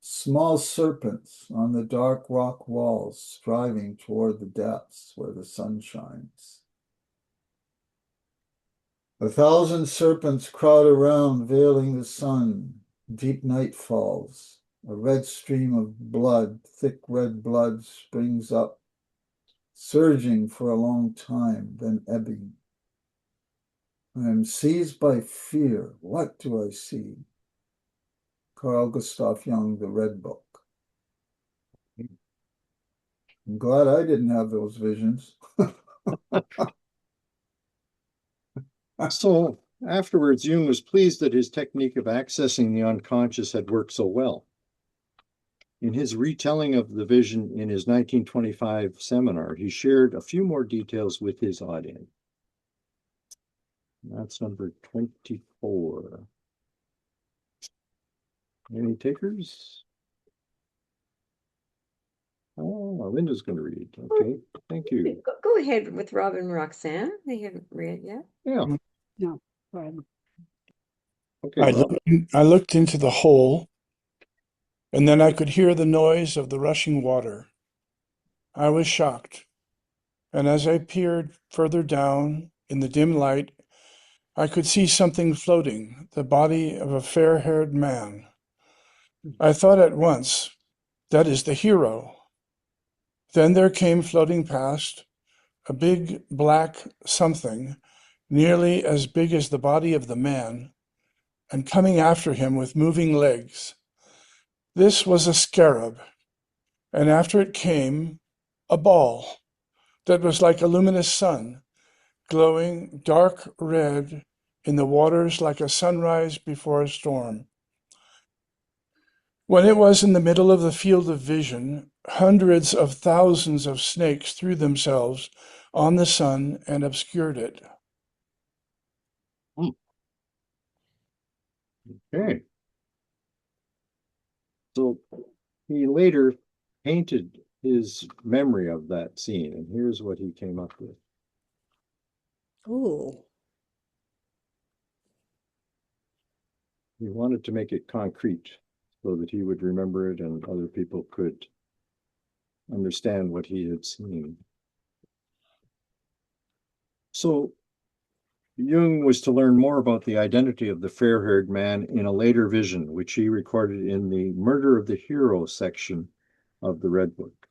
small serpents on the dark rock walls striving toward the depths where the sun shines. 1,000 serpents crowd around, veiling the sun. Deep night falls. A red stream of blood, thick red blood, springs up, surging for a long time, then ebbing. I am seized by fear. What do I see? Carl Gustav Jung, The Red Book. I'm glad I didn't have those visions. So afterwards, Jung was pleased that his technique of accessing the unconscious had worked so well. In his retelling of the vision in his 1925 seminar, he shared a few more details with his audience. That's number 24. Any takers? Oh, Linda's going to read. Okay, thank you. Go ahead with Rob and Roxanne. They haven't read yet. Yeah. No, go ahead. Okay, Rob. I looked into the hole, and then I could hear the noise of the rushing water. I was shocked, and as I peered further down in the dim light, I could see something floating, the body of a fair-haired man. I thought at once, that is the hero. Then there came floating past a big black something, nearly as big as the body of the man, and coming after him with moving legs. This was a scarab, and after it came a ball that was like a luminous sun, glowing dark red in the waters like a sunrise before a storm. When it was in the middle of the field of vision, hundreds of thousands of snakes threw themselves on the sun and obscured it. Okay. So he later painted his memory of that scene, and here's what he came up with. Oh. He wanted to make it concrete so that he would remember it and other people could understand what he had seen. So Jung was to learn more about the identity of the fair-haired man in a later vision, which he recorded in the Murder of the Hero section of the Red Book.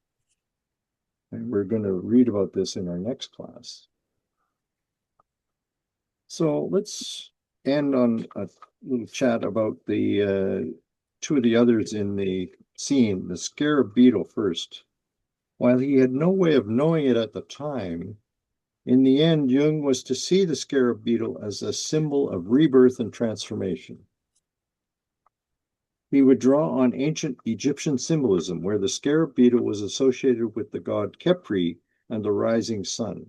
And we're going to read about this in our next class. So let's end on a little chat about the two of the others in the scene, the Scarab Beetle first. While he had no way of knowing it at the time, in the end, Jung was to see the scarab beetle as a symbol of rebirth and transformation. He would draw on ancient Egyptian symbolism, where the scarab beetle was associated with the god Khepri and the rising sun.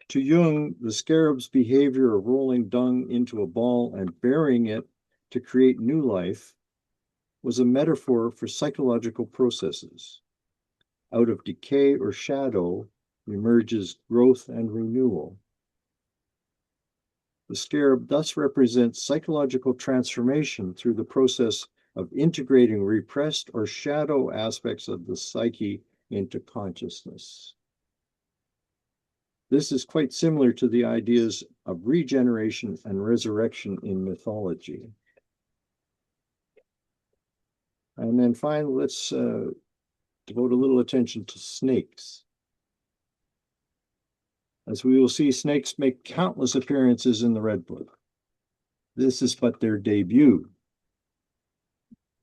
To Jung, the scarab's behavior of rolling dung into a ball and burying it to create new life was a metaphor for psychological processes. Out of decay or shadow emerges growth and renewal. The scarab thus represents psychological transformation through the process of integrating repressed or shadow aspects of the psyche into consciousness. This is quite similar to the ideas of regeneration and resurrection in mythology. And then finally, let's devote a little attention to snakes. As we will see, snakes make countless appearances in the Red Book. This is but their debut.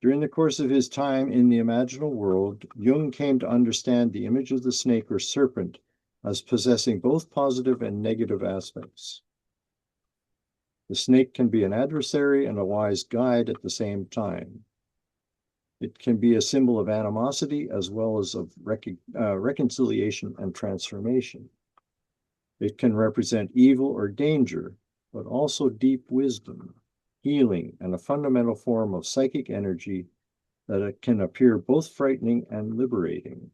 During the course of his time in the imaginal world, Jung came to understand the image of the snake or serpent as possessing both positive and negative aspects. The snake can be an adversary and a wise guide at the same time. It can be a symbol of animosity as well as of reconciliation and transformation. It can represent evil or danger, but also deep wisdom, healing, and a fundamental form of psychic energy that it can appear both frightening and liberating.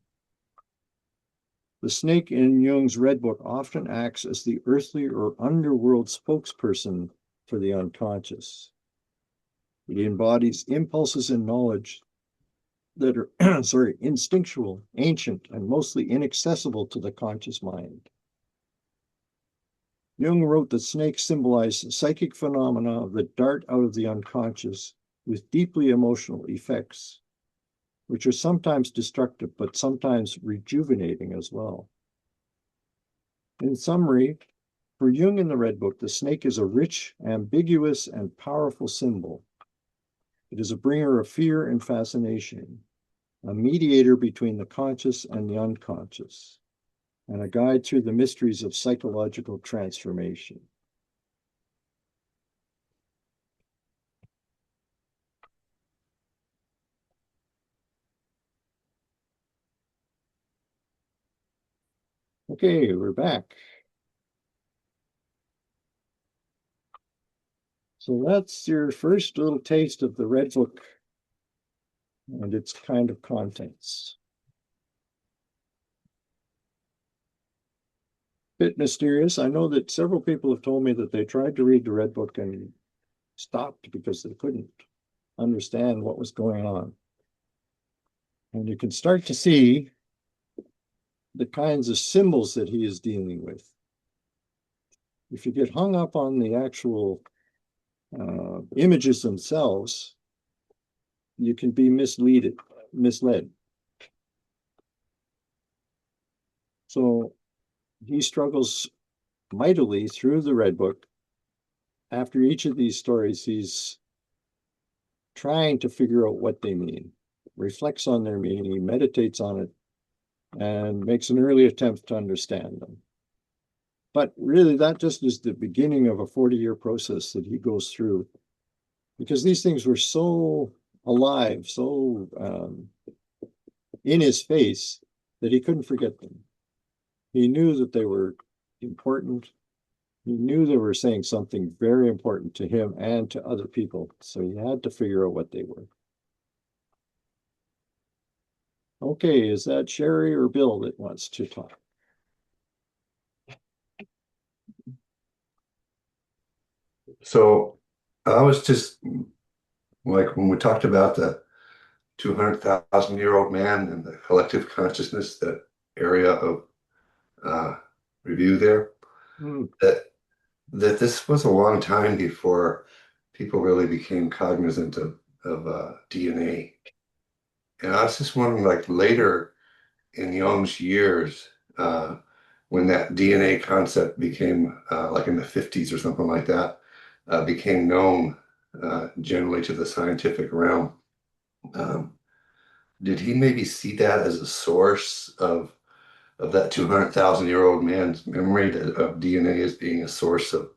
The snake in Jung's Red Book often acts as the earthly or underworld spokesperson for the unconscious. It embodies impulses and knowledge that are instinctual, ancient, and mostly inaccessible to the conscious mind. Jung wrote that snakes symbolize psychic phenomena that dart out of the unconscious with deeply emotional effects, which are sometimes destructive, but sometimes rejuvenating as well. In summary, for Jung in the Red Book, the snake is a rich, ambiguous, and powerful symbol. It is a bringer of fear and fascination, a mediator between the conscious and the unconscious, and a guide through the mysteries of psychological transformation. Okay, we're back. So that's your first little taste of the Red Book and its kind of contents. Bit mysterious. I know that several people have told me that they tried to read the Red Book and stopped because they couldn't understand what was going on. And you can start to see the kinds of symbols that he is dealing with. If you get hung up on the actual images themselves, you can be misled. So he struggles mightily through the Red Book. After each of these stories, he's trying to figure out what they mean, reflects on their meaning, he meditates on it, and makes an early attempt to understand them. But really, that just is the beginning of a 40-year process that he goes through, because these things were so alive, so in his face, that he couldn't forget them. He knew that they were important. He knew they were saying something very important to him and to other people, so he had to figure out what they were. Okay, is that Sherry or Bill that wants to talk? So I was just like when we talked about the 200,000-year-old man and the collective consciousness, that area of review there, that this was a long time before people really became cognizant of DNA. And I was just wondering, like later in Jung's years, when that DNA concept became, like in the 50s or something like that, became known generally to the scientific realm. did he maybe see that as a source of that 200,000-year-old man's memory of DNA as being a source of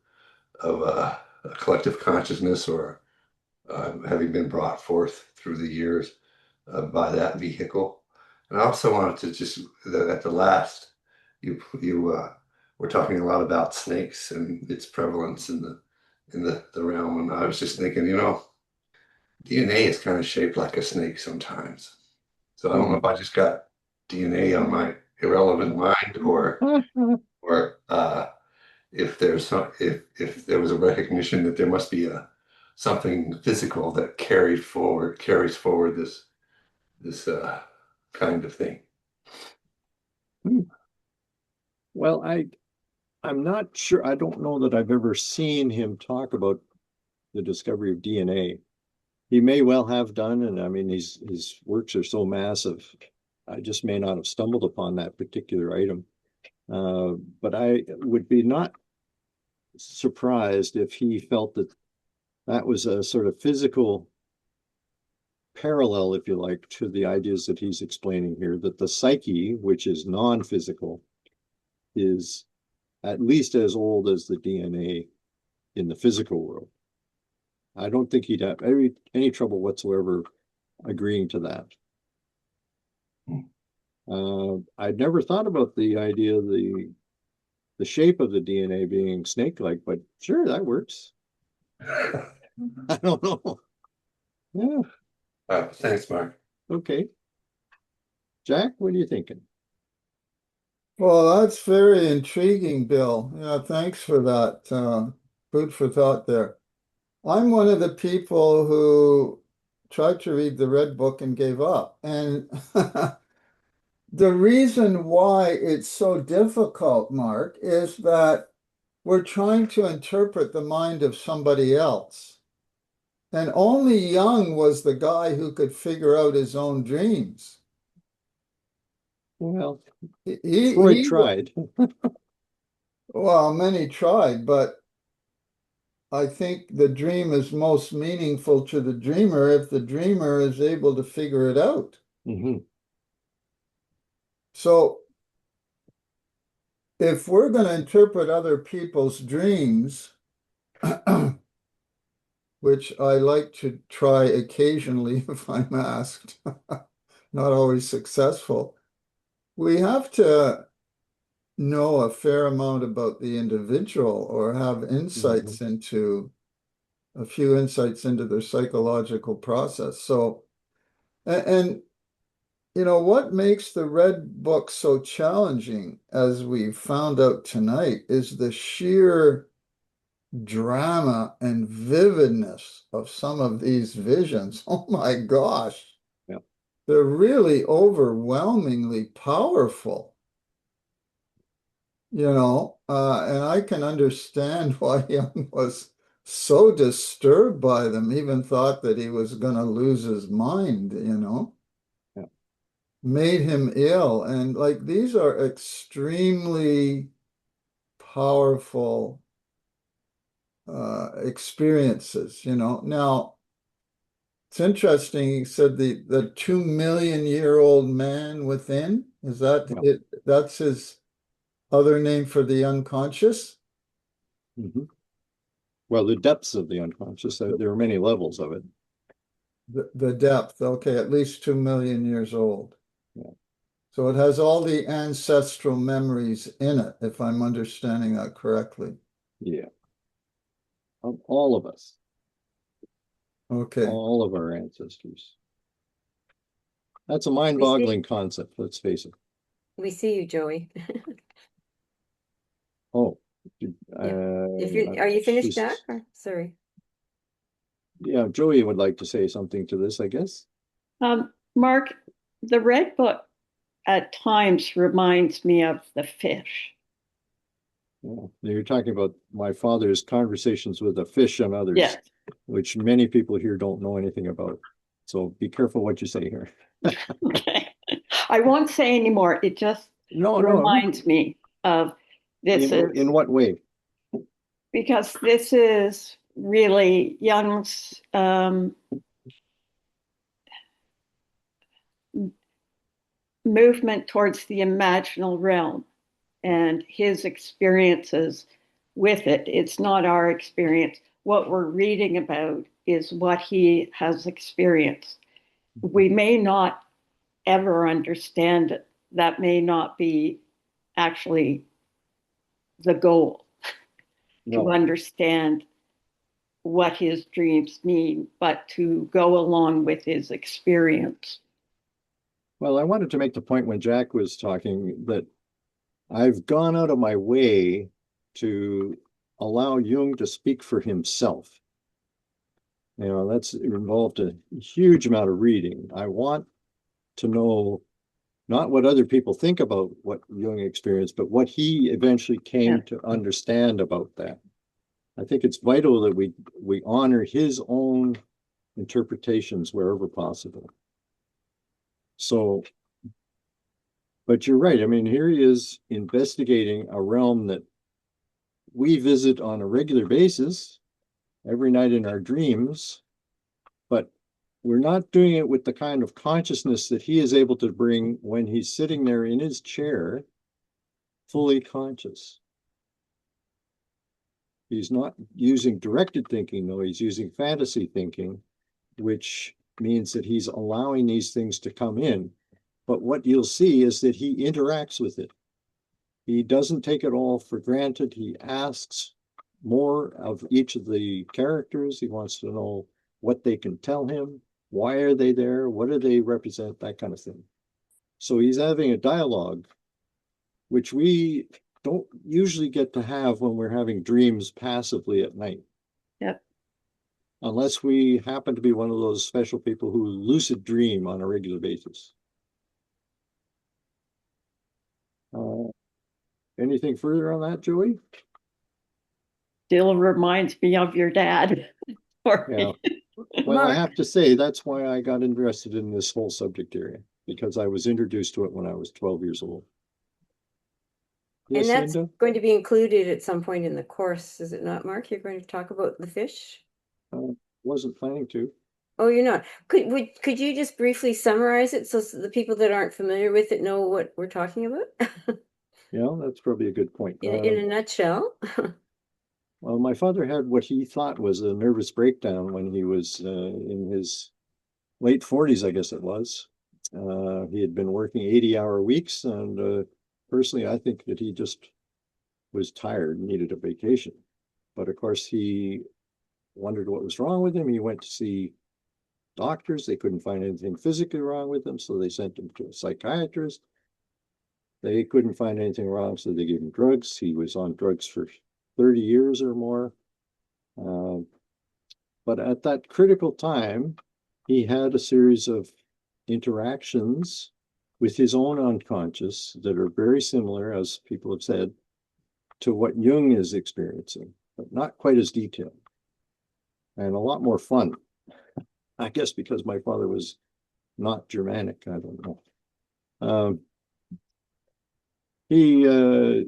a collective consciousness, or having been brought forth through the years by that vehicle? And I also wanted to just at the last, you were talking a lot about snakes and its prevalence in the realm, and I was just thinking, DNA is kind of shaped like a snake sometimes. So I don't know if I just got DNA on my irrelevant mind, or if there was a recognition that there must be something physical that carries forward this kind of thing. Well, I'm not sure. I don't know that I've ever seen him talk about the discovery of DNA. He may well have done, and I mean, his works are so massive. I just may not have stumbled upon that particular item. But I would be not surprised if he felt that that was a sort of physical parallel, if you like, to the ideas that he's explaining here, that the psyche, which is non-physical, is at least as old as the DNA in the physical world. I don't think he'd have any trouble whatsoever agreeing to that. I'd never thought about the idea of the shape of the DNA being snake-like, but sure, that works. I don't know. Yeah. Thanks, Mark. Okay. Jack, what are you thinking? Well, that's very intriguing, Bill. Yeah, thanks for that. Food for thought there. I'm one of the people who tried to read the Red Book and gave up. And the reason why it's so difficult, Mark, is that we're trying to interpret the mind of somebody else. And only Jung was the guy who could figure out his own dreams. Well, he tried. Well, many tried, but I think the dream is most meaningful to the dreamer if the dreamer is able to figure it out. Mm-hmm. So if we're going to interpret other people's dreams, which I like to try occasionally if I'm asked, not always successful, we have to know a fair amount about the individual or have insights into a few insights into their psychological process. So, and what makes the Red Book so challenging, as we found out tonight, is the sheer drama and vividness of some of these visions. Oh my gosh. Yep. They're really overwhelmingly powerful. And I can understand why Jung was so disturbed by them, even thought that he was going to lose his mind, Yeah. Made him ill. And these are extremely powerful experiences, Now, it's interesting, he said the 2 million-year-old man within, is that it? That's his other name for the unconscious? Mm-hmm. Well, the depths of the unconscious, there are many levels of it. The depth, okay, at least 2 million years old. Yeah. So it has all the ancestral memories in it, if I'm understanding that correctly. Yeah. Of all of us. Okay. All of our ancestors. That's a mind-boggling concept, let's face it. We see you, Joey. Oh. Are you finished, Jack? Or, sorry. Yeah, Joey would like to say something to this, I guess. Mark, the Red Book at times reminds me of the fish. Yeah. You're talking about my father's conversations with a fish and others, yes, which many people here don't know anything about. So be careful what you say here. Okay. I won't say anymore. It just reminds me of this. In what way? Because this is really Jung's movement towards the imaginal realm and his experiences with it. It's not our experience. What we're reading about is what he has experienced. We may not ever understand it. That may not be actually the goal, to understand what his dreams mean, but to go along with his experience. Well, I wanted to make the point when Jack was talking that I've gone out of my way to allow Jung to speak for himself. You know, that's involved a huge amount of reading. I want to know not what other people think about what Jung experienced, but what he eventually came to understand about that. I think it's vital that we honor his own interpretations wherever possible. So, but you're right. I mean, here he is investigating a realm that we visit on a regular basis every night in our dreams, but we're not doing it with the kind of consciousness that he is able to bring when he's sitting there in his chair, fully conscious. He's not using directed thinking, though. He's using fantasy thinking, which means that he's allowing these things to come in. But what you'll see is that he interacts with it. He doesn't take it all for granted. He asks more of each of the characters. He wants to know what they can tell him. Why are they there? What do they represent? That kind of thing. So he's having a dialogue, which we don't usually get to have when we're having dreams passively at night. Yep. Unless we happen to be one of those special people who lucid dream on a regular basis. Anything further on that, Joey? Still reminds me of your dad. Yeah. Well, I have to say, that's why I got interested in this whole subject area, because I was introduced to it when I was 12 years old. Yes, And that's Linda? going to be included at some point in the course, is it not, Mark? You're going to talk about the fish? Wasn't planning to. Oh, you're not. Could you just briefly summarize it so the people that aren't familiar with it know what we're talking about? Yeah, that's probably a good point. In a nutshell. Well, my father had what he thought was a nervous breakdown when he was in his late 40s, I guess it was. He had been working 80-hour weeks, and personally, I think that he just was tired and needed a vacation. But of course, he wondered what was wrong with him. He went to see doctors. They couldn't find anything physically wrong with him, so they sent him to a psychiatrist. They couldn't find anything wrong, so they gave him drugs. He was on drugs for 30 years or more. But at that critical time, he had a series of interactions with his own unconscious that are very similar, as people have said, to what Jung is experiencing, but not quite as detailed. And a lot more fun. I guess because my father was not Germanic, I don't know. He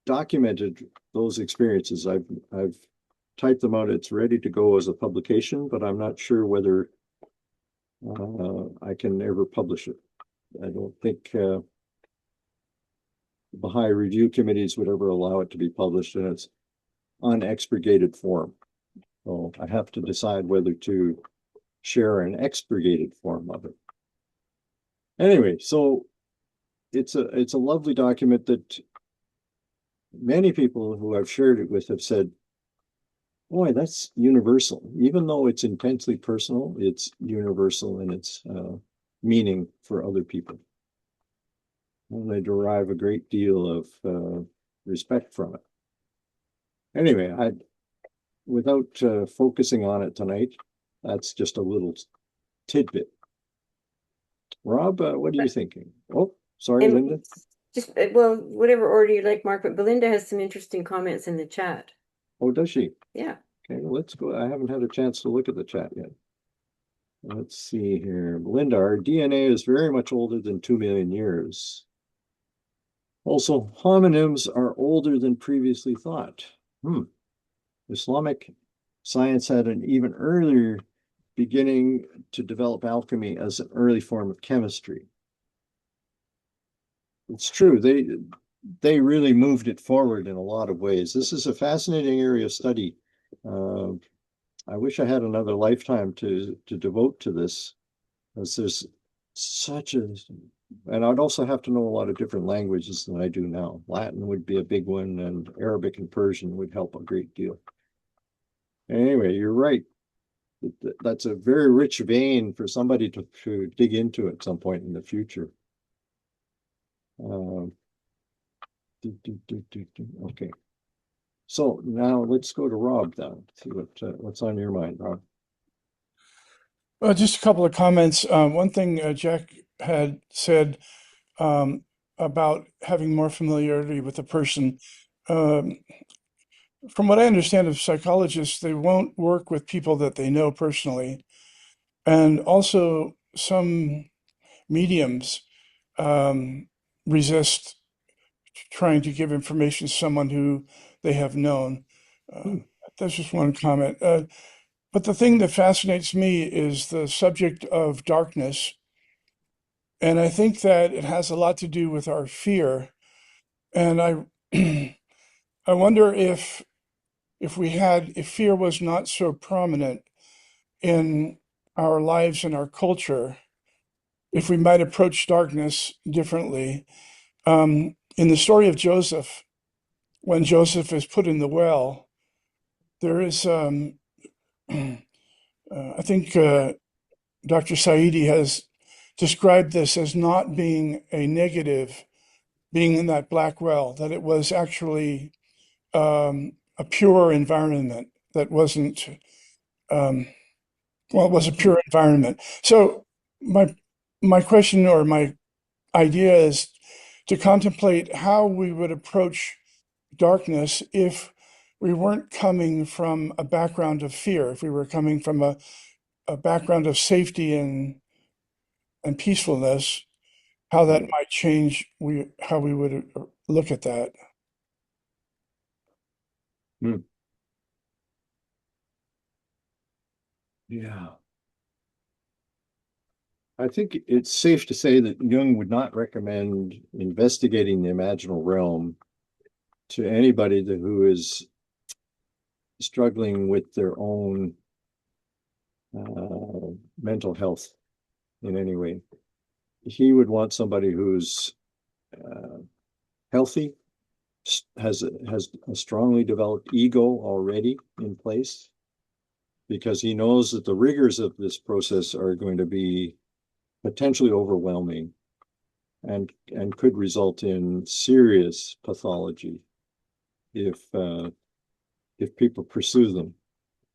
documented those experiences. I've typed them out. It's ready to go as a publication, but I'm not sure whether I can ever publish it. I don't think Baha'i review committees would ever allow it to be published in its unexpurgated form. So I have to decide whether to share an expurgated form of it. Anyway, so it's a lovely document that many people who I've shared it with have said, boy, that's universal. Even though it's intensely personal, it's universal in its meaning for other people. And they derive a great deal of respect from it. Anyway, without focusing on it tonight, that's just a little tidbit. Rob, what are you thinking? Oh, sorry, Linda. Just, well, whatever order you like, Mark, but Belinda has some interesting comments in the chat. Oh, does she? Yeah. Okay, well, let's go. I haven't had a chance to look at the chat yet. Let's see here. Belinda, our DNA is very much older than 2 million years. Also, homonyms are older than previously thought. Islamic science had an even earlier beginning to develop alchemy as an early form of chemistry. it's true. They really moved it forward in a lot of ways. This is a fascinating area of study. I wish I had another lifetime to devote to this, because there's such a, and I'd also have to know a lot of different languages than I do now. Latin would be a big one, and Arabic and Persian would help a great deal. Anyway, you're right. That's a very rich vein for somebody to dig into at some point in the future. Okay. So now let's go to Rob then. See what's on your mind, Rob. Well, just a couple of comments. One thing Jack had said about having more familiarity with the person. From what I understand of psychologists, they won't work with people that they know personally. And also some mediums resist trying to give information to someone who they have known. That's just one comment. But the thing that fascinates me is the subject of darkness. And I think that it has a lot to do with our fear. And I wonder if fear was not so prominent in our lives and our culture, if we might approach darkness differently. In the story of Joseph, when Joseph is put in the well, there is, I think Dr. Saidi has described this as not being a negative, being in that black well, that it was actually a pure environment that wasn't, well, it was a pure environment. So my question or my idea is to contemplate how we would approach darkness if we weren't coming from a background of fear, if we were coming from a background of safety and peacefulness, how that might change how we would look at that. Yeah. I think it's safe to say that Jung would not recommend investigating the imaginal realm to anybody who is struggling with their own mental health in any way. He would want somebody who's healthy, has a strongly developed ego already in place, because he knows that the rigors of this process are going to be potentially overwhelming and could result in serious pathology if people pursue them.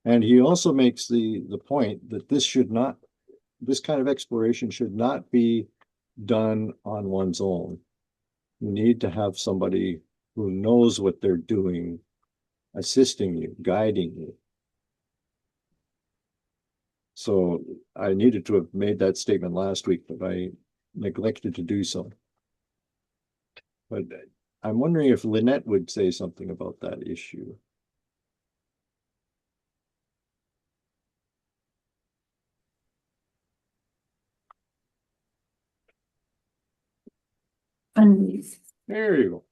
And he also makes the point that this kind of exploration should not be done on one's own. You need to have somebody who knows what they're doing, assisting you, guiding you. So I needed to have made that statement last week, but I neglected to do so. But I'm wondering if Lynette would say something about that issue. There you go.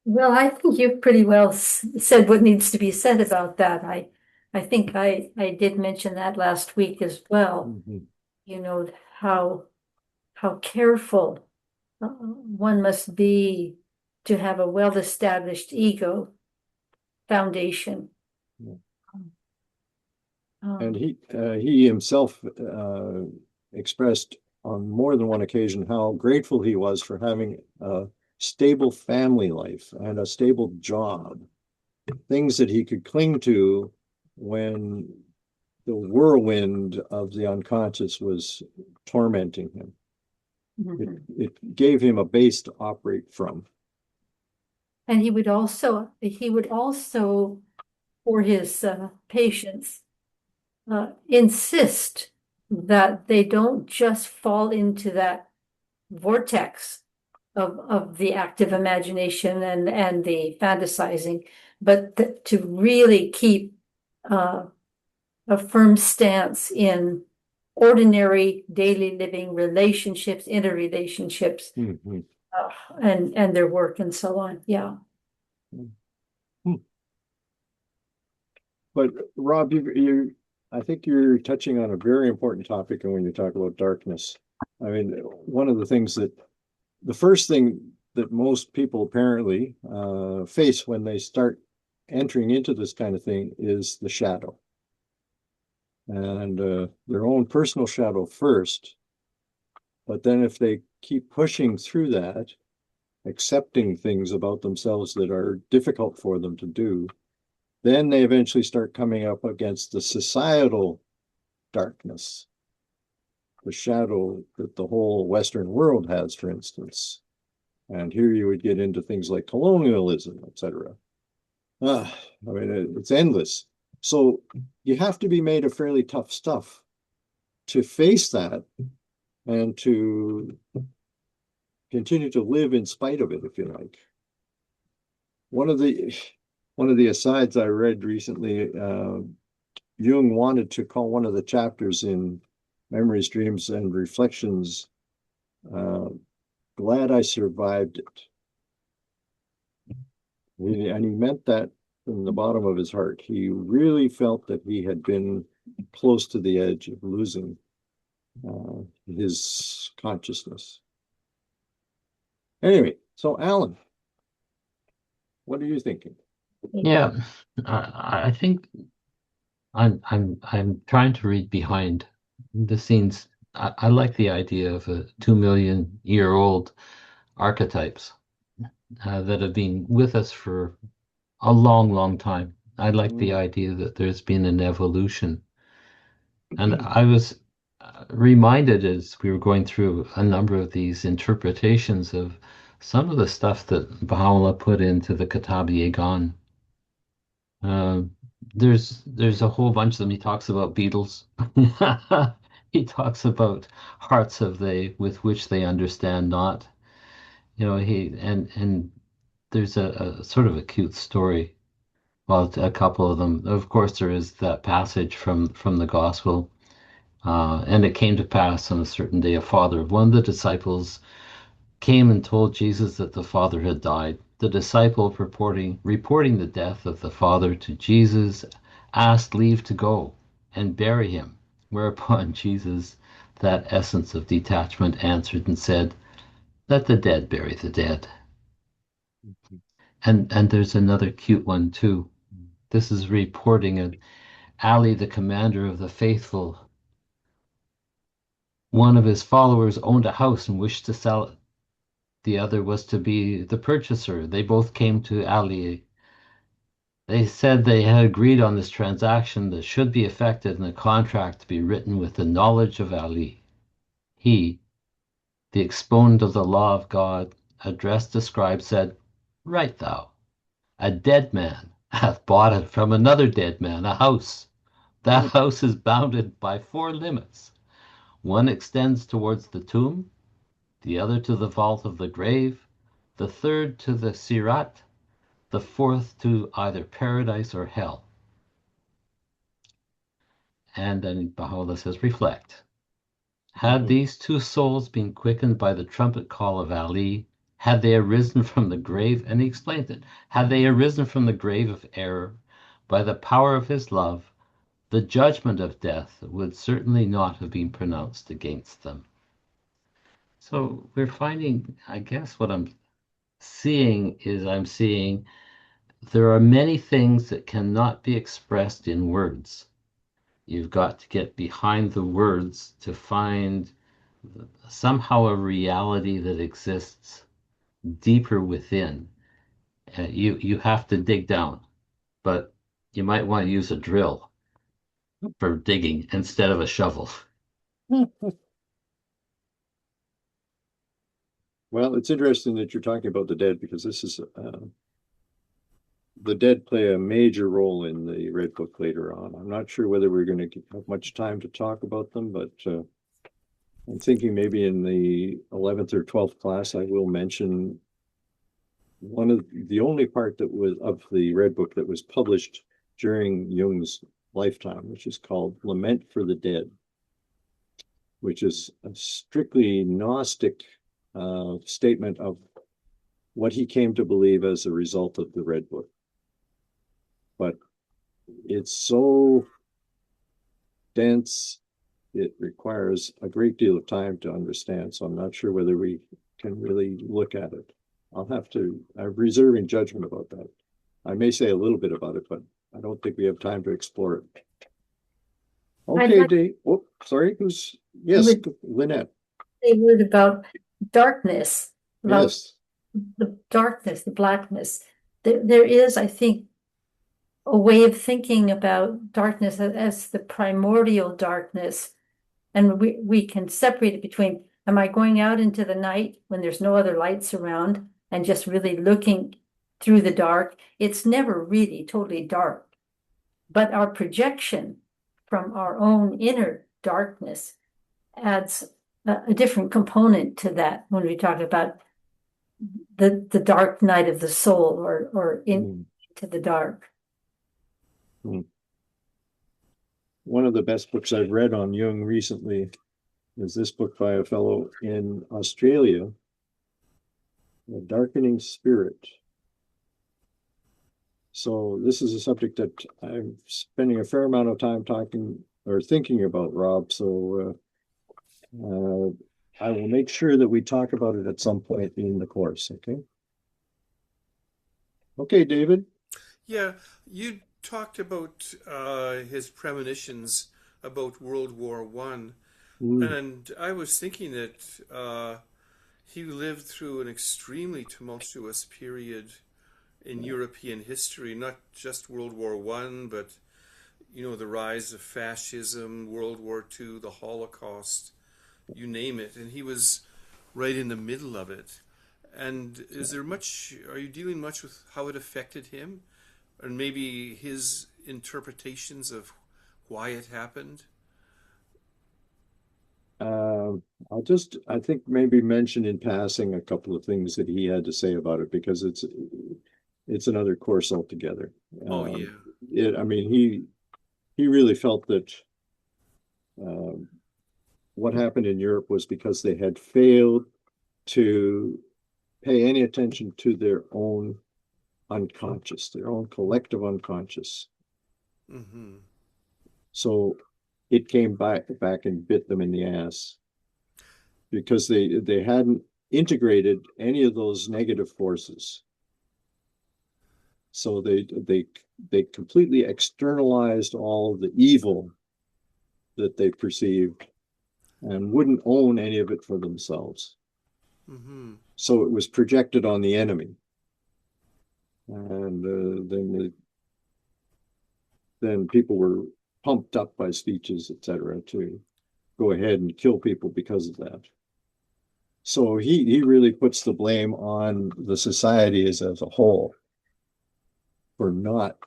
Well, I think you've pretty well said what needs to be said about that. I think I did mention that last week as well. You know, how careful one must be to have a well-established ego foundation. And he himself expressed on more than one occasion how grateful he was for having a stable family life and a stable job, things that he could cling to when the whirlwind of the unconscious was tormenting him. It gave him a base to operate from. And he would also, for his patients, insist that they don't just fall into that vortex of the active imagination and the fantasizing, but to really keep a firm stance in ordinary daily living relationships, interrelationships, and their work and so on. Yeah. But Rob, I think you're touching on a very important topic when you talk about darkness. I mean, one of the things the first thing that most people apparently face when they start entering into this kind of thing is the shadow. And their own personal shadow first. But then if they keep pushing through that, accepting things about themselves that are difficult for them to do, then they eventually start coming up against the societal darkness, the shadow that the whole Western world has, for instance. And here you would get into things like colonialism, etc. I mean, it's endless. So you have to be made of fairly tough stuff to face that and to continue to live in spite of it, if you like. One of the asides I read recently, Jung wanted to call one of the chapters in Memories, Dreams, and Reflections, Glad I Survived It. And he meant that from the bottom of his heart. He really felt that he had been close to the edge of losing his consciousness. Anyway, so Alan, what are you thinking? Yeah, I think I'm trying to read behind the scenes. I like the idea of a 2 million-year-old archetypes that have been with us for a long, long time. I like the idea that there's been an evolution. And I was reminded as we were going through a number of these interpretations of some of the stuff that Baha'u'llah put into the Kitab-i-Iqan. There's a whole bunch of them. He talks about beetles. He talks about hearts of they with which they understand not. You know, and there's a sort of a cute story. Well, a couple of them. Of course, there is that passage from the gospel. And it came to pass on a certain day, a father of one of the disciples came and told Jesus that the father had died. The disciple, reporting the death of the father to Jesus, asked leave to go and bury him. Whereupon Jesus, that essence of detachment, answered and said, "Let the dead bury the dead." And there's another cute one too. This is reporting of Ali, the commander of the faithful. One of his followers owned a house and wished to sell it. The other was to be the purchaser. They both came to Ali. They said they had agreed on this transaction that should be effected and a contract to be written with the knowledge of Ali. He, the exponent of the law of God, addressed the scribe, said, "Write thou, a dead man hath bought it from another dead man, a house. That house is bounded by 4 limits. One extends towards the tomb, the other to the vault of the grave, the third to the sirat, the fourth to either paradise or hell." And then Baha'u'llah says, reflect. Had these 2 souls been quickened by the trumpet call of Ali, had they arisen from the grave, and he explained it, had they arisen from the grave of error by the power of his love, the judgment of death would certainly not have been pronounced against them. So we're finding, I guess what I'm seeing there are many things that cannot be expressed in words. You've got to get behind the words to find somehow a reality that exists deeper within. You have to dig down, but you might want to use a drill for digging instead of a shovel. Well, it's interesting that you're talking about the dead because this is the dead play a major role in the Red Book later on. I'm not sure whether we're going to have much time to talk about them, but I'm thinking maybe in the 11th or 12th class, I will mention one of the only part that was of the Red Book that was published during Jung's lifetime, which is called Lament for the Dead. which is a strictly Gnostic statement of what he came to believe as a result of the Red Book. But it's so dense, it requires a great deal of time to understand. So I'm not sure whether we can really look at it. I'm reserving judgment about that. I may say a little bit about it, but I don't think we have time to explore it. Okay, Dave. Oh, sorry. Yes, Lynette. A word about darkness, about Yes. the darkness, the blackness. There is, I think, a way of thinking about darkness as the primordial darkness. And we can separate it between, am I going out into the night when there's no other lights around and just really looking through the dark? It's never really totally dark. But our projection from our own inner darkness adds a different component to that when we talk about the dark night of the soul or into the dark. One of the best books I've read on Jung recently is this book by a fellow in Australia, The Darkening Spirit. So this is a subject that I'm spending a fair amount of time talking or thinking about, Rob. So I will make sure that we talk about it at some point in the course, okay? Okay, David. Yeah, you talked about his premonitions about World War I, and I was thinking that he lived through an extremely tumultuous period in European history, not just World War I, but the rise of fascism, World War II, the Holocaust, you name it, and he was right in the middle of it. And are you dealing much with how it affected him? And maybe his interpretations of why it happened? I think maybe mention in passing a couple of things that he had to say about it, because it's another course altogether. Oh, yeah. He really felt that what happened in Europe was because they had failed to pay any attention to their own unconscious, their own collective unconscious. Mm-hmm. So it came back and bit them in the ass because they hadn't integrated any of those negative forces. So they completely externalized all of the evil that they perceived and wouldn't own any of it for themselves. Mm-hmm. So it was projected on the enemy. And then people were pumped up by speeches, etc., to go ahead and kill people because of that. So he really puts the blame on the society as a whole for not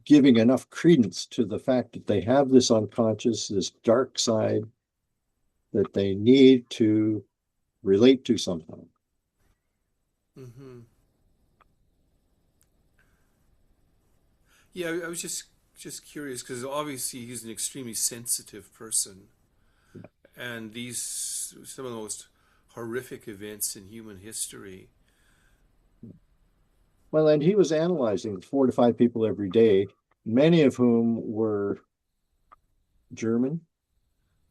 giving enough credence to the fact that they have this unconscious, this dark side that they need to relate to somehow. Mm-hmm. Yeah, I was just curious because obviously he's an extremely sensitive person, and these some of the most horrific events in human history. Well, and he was analyzing 4 to 5 people every day, many of whom were German.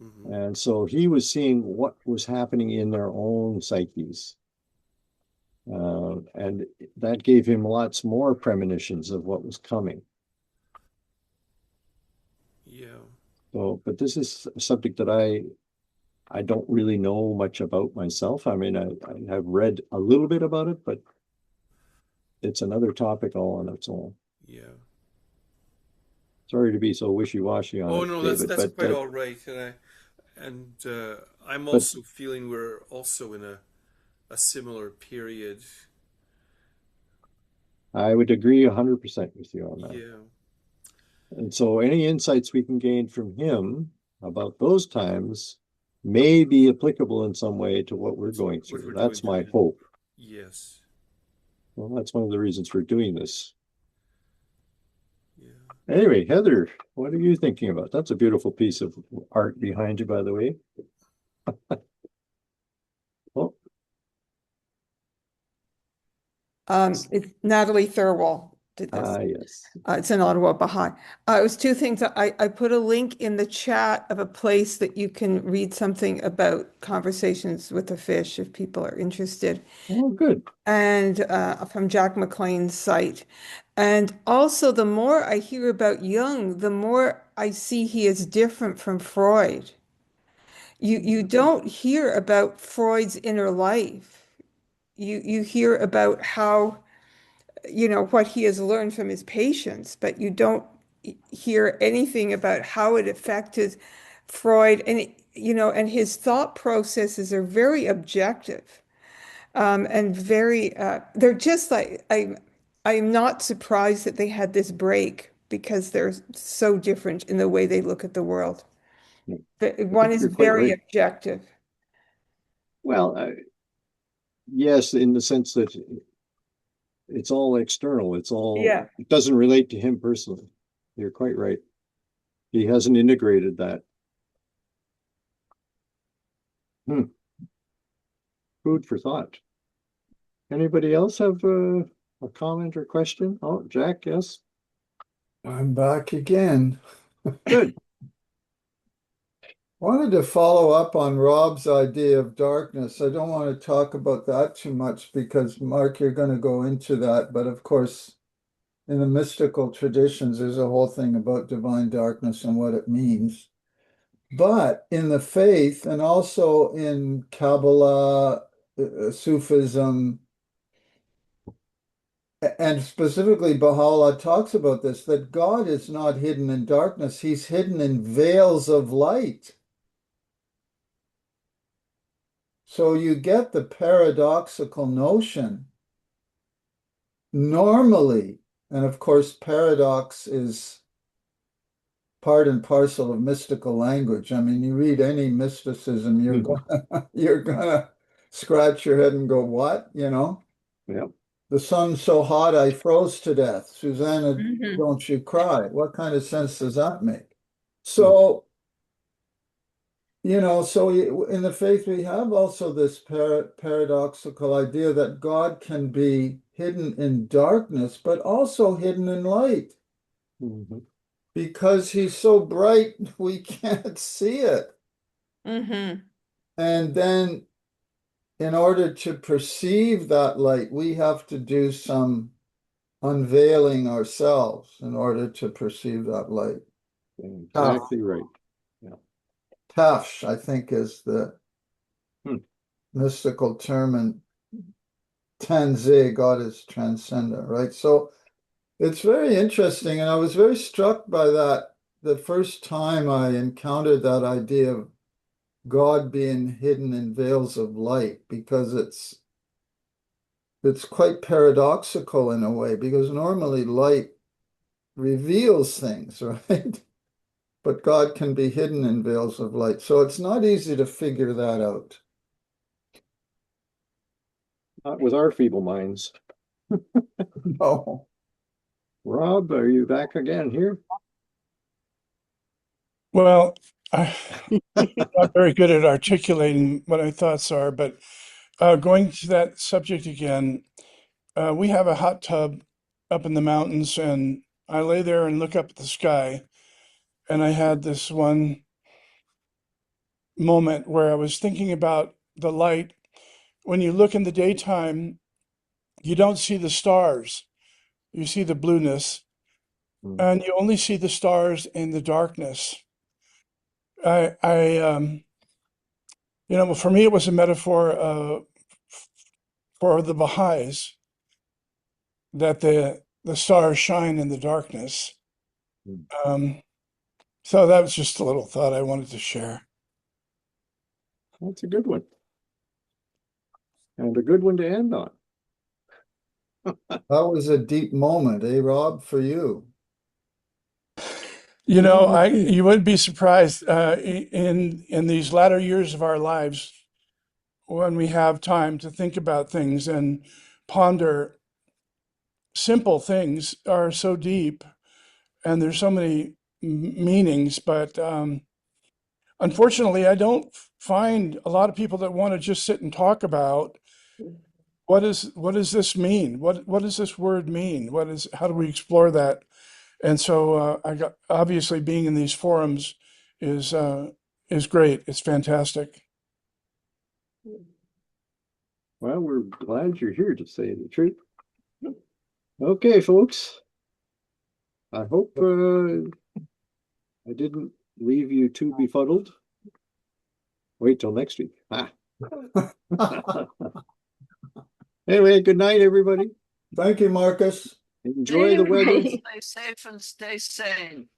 Mm-hmm. And so he was seeing what was happening in their own psyches. And that gave him lots more premonitions of what was coming. Yeah. So, but this is a subject that I don't really know much about myself. I mean, I have read a little bit about it, but it's another topic all on its own. Yeah. Sorry to be so wishy-washy on it. Oh no, David, that's quite all right. And I'm also feeling we're also in a similar period. I would agree 100% with you on that. Yeah. And so any insights we can gain from him about those times may be applicable in some way to what we're going through. That's my hope. Yes. Well, that's one of the reasons for doing this. Yeah. Anyway, Heather, what are you thinking about? That's a beautiful piece of art behind you, by the way. Oh, It's Natalie Thirlwall did this. yes. It's an Ottawa Baha'i. It was two things. I put a link in the chat of a place that you can read something about conversations with the fish if people are interested. Oh, good. And from Jack McLean's site. And also, the more I hear about Jung, the more I see he is different from Freud. You don't hear about Freud's inner life. You hear about how, what he has learned from his patients, but you don't hear anything about how it affected Freud. And his thought processes are very objective, and very, they're just like, I'm not surprised that they had this break because they're so different in the way they look at the world. One is you're quite very right. objective. Well, yes, in the sense that it's all external. Yeah. It doesn't relate to him personally. You're quite right. He hasn't integrated that. Food for thought. Anybody else have a comment or question? Oh, Jack, yes. I'm back again. Good. Wanted to follow up on Rob's idea of darkness. I don't want to talk about that too much because, Mark, you're going to go into that. But of course, in the mystical traditions, there's a whole thing about divine darkness and what it means. But in the faith and also in Kabbalah, Sufism, and specifically Baha'u'llah talks about this, that God is not hidden in darkness. He's hidden in veils of light. So you get the paradoxical notion. Normally, and of course, paradox is part and parcel of mystical language. I mean, you read any mysticism, you're gonna scratch your head and go, what? Yeah. The sun's so hot I froze to death. Susanna, don't you cry. What kind of sense does that make? So, so in the faith, we have also this paradoxical idea that God can be hidden in darkness, but also hidden in light. Because he's so bright, we can't see it. And then in order to perceive that light, we have to do some unveiling ourselves in order to perceive that light. Exactly right. Yeah. Tafsh, I think, is the mystical term, and Tanze, God is transcendent, right? So it's very interesting, and I was very struck by that the first time I encountered that idea of God being hidden in veils of light, because it's quite paradoxical in a way, because normally light reveals things, right? But God can be hidden in veils of light. So it's not easy to figure that out. Not with our feeble minds. No. Rob, are you back again here? Well, I'm not very good at articulating what my thoughts are, but going to that subject again, we have a hot tub up in the mountains, and I lay there and look up at the sky, and I had this one moment where I was thinking about the light. When you look in the daytime, you don't see the stars. You see the blueness, and you only see the stars in the darkness. For me, it was a metaphor for the Baha'is that the stars shine in the darkness. So that was just a little thought I wanted to share. That's a good one. And a good one to end on. That was a deep moment, eh, Rob, for you? You wouldn't be surprised in these latter years of our lives, when we have time to think about things and ponder, simple things are so deep. and there's so many meanings, but unfortunately, I don't find a lot of people that want to just sit and talk about what does this mean? What does this word mean? How do we explore that? And so I got, obviously being in these forums is great. It's fantastic. Well, we're glad you're here, to say the truth. Okay, folks. I hope I didn't leave you too befuddled. Wait till next week. Ah. Anyway, good night, everybody. Thank you, Marcus. Enjoy the weather. Stay safe and stay sane.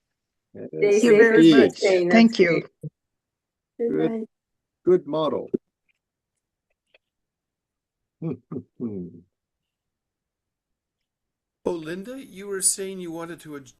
Yes, Thank you very indeed. much. Thank you. Good, good model. Oh, Linda, you were saying you wanted to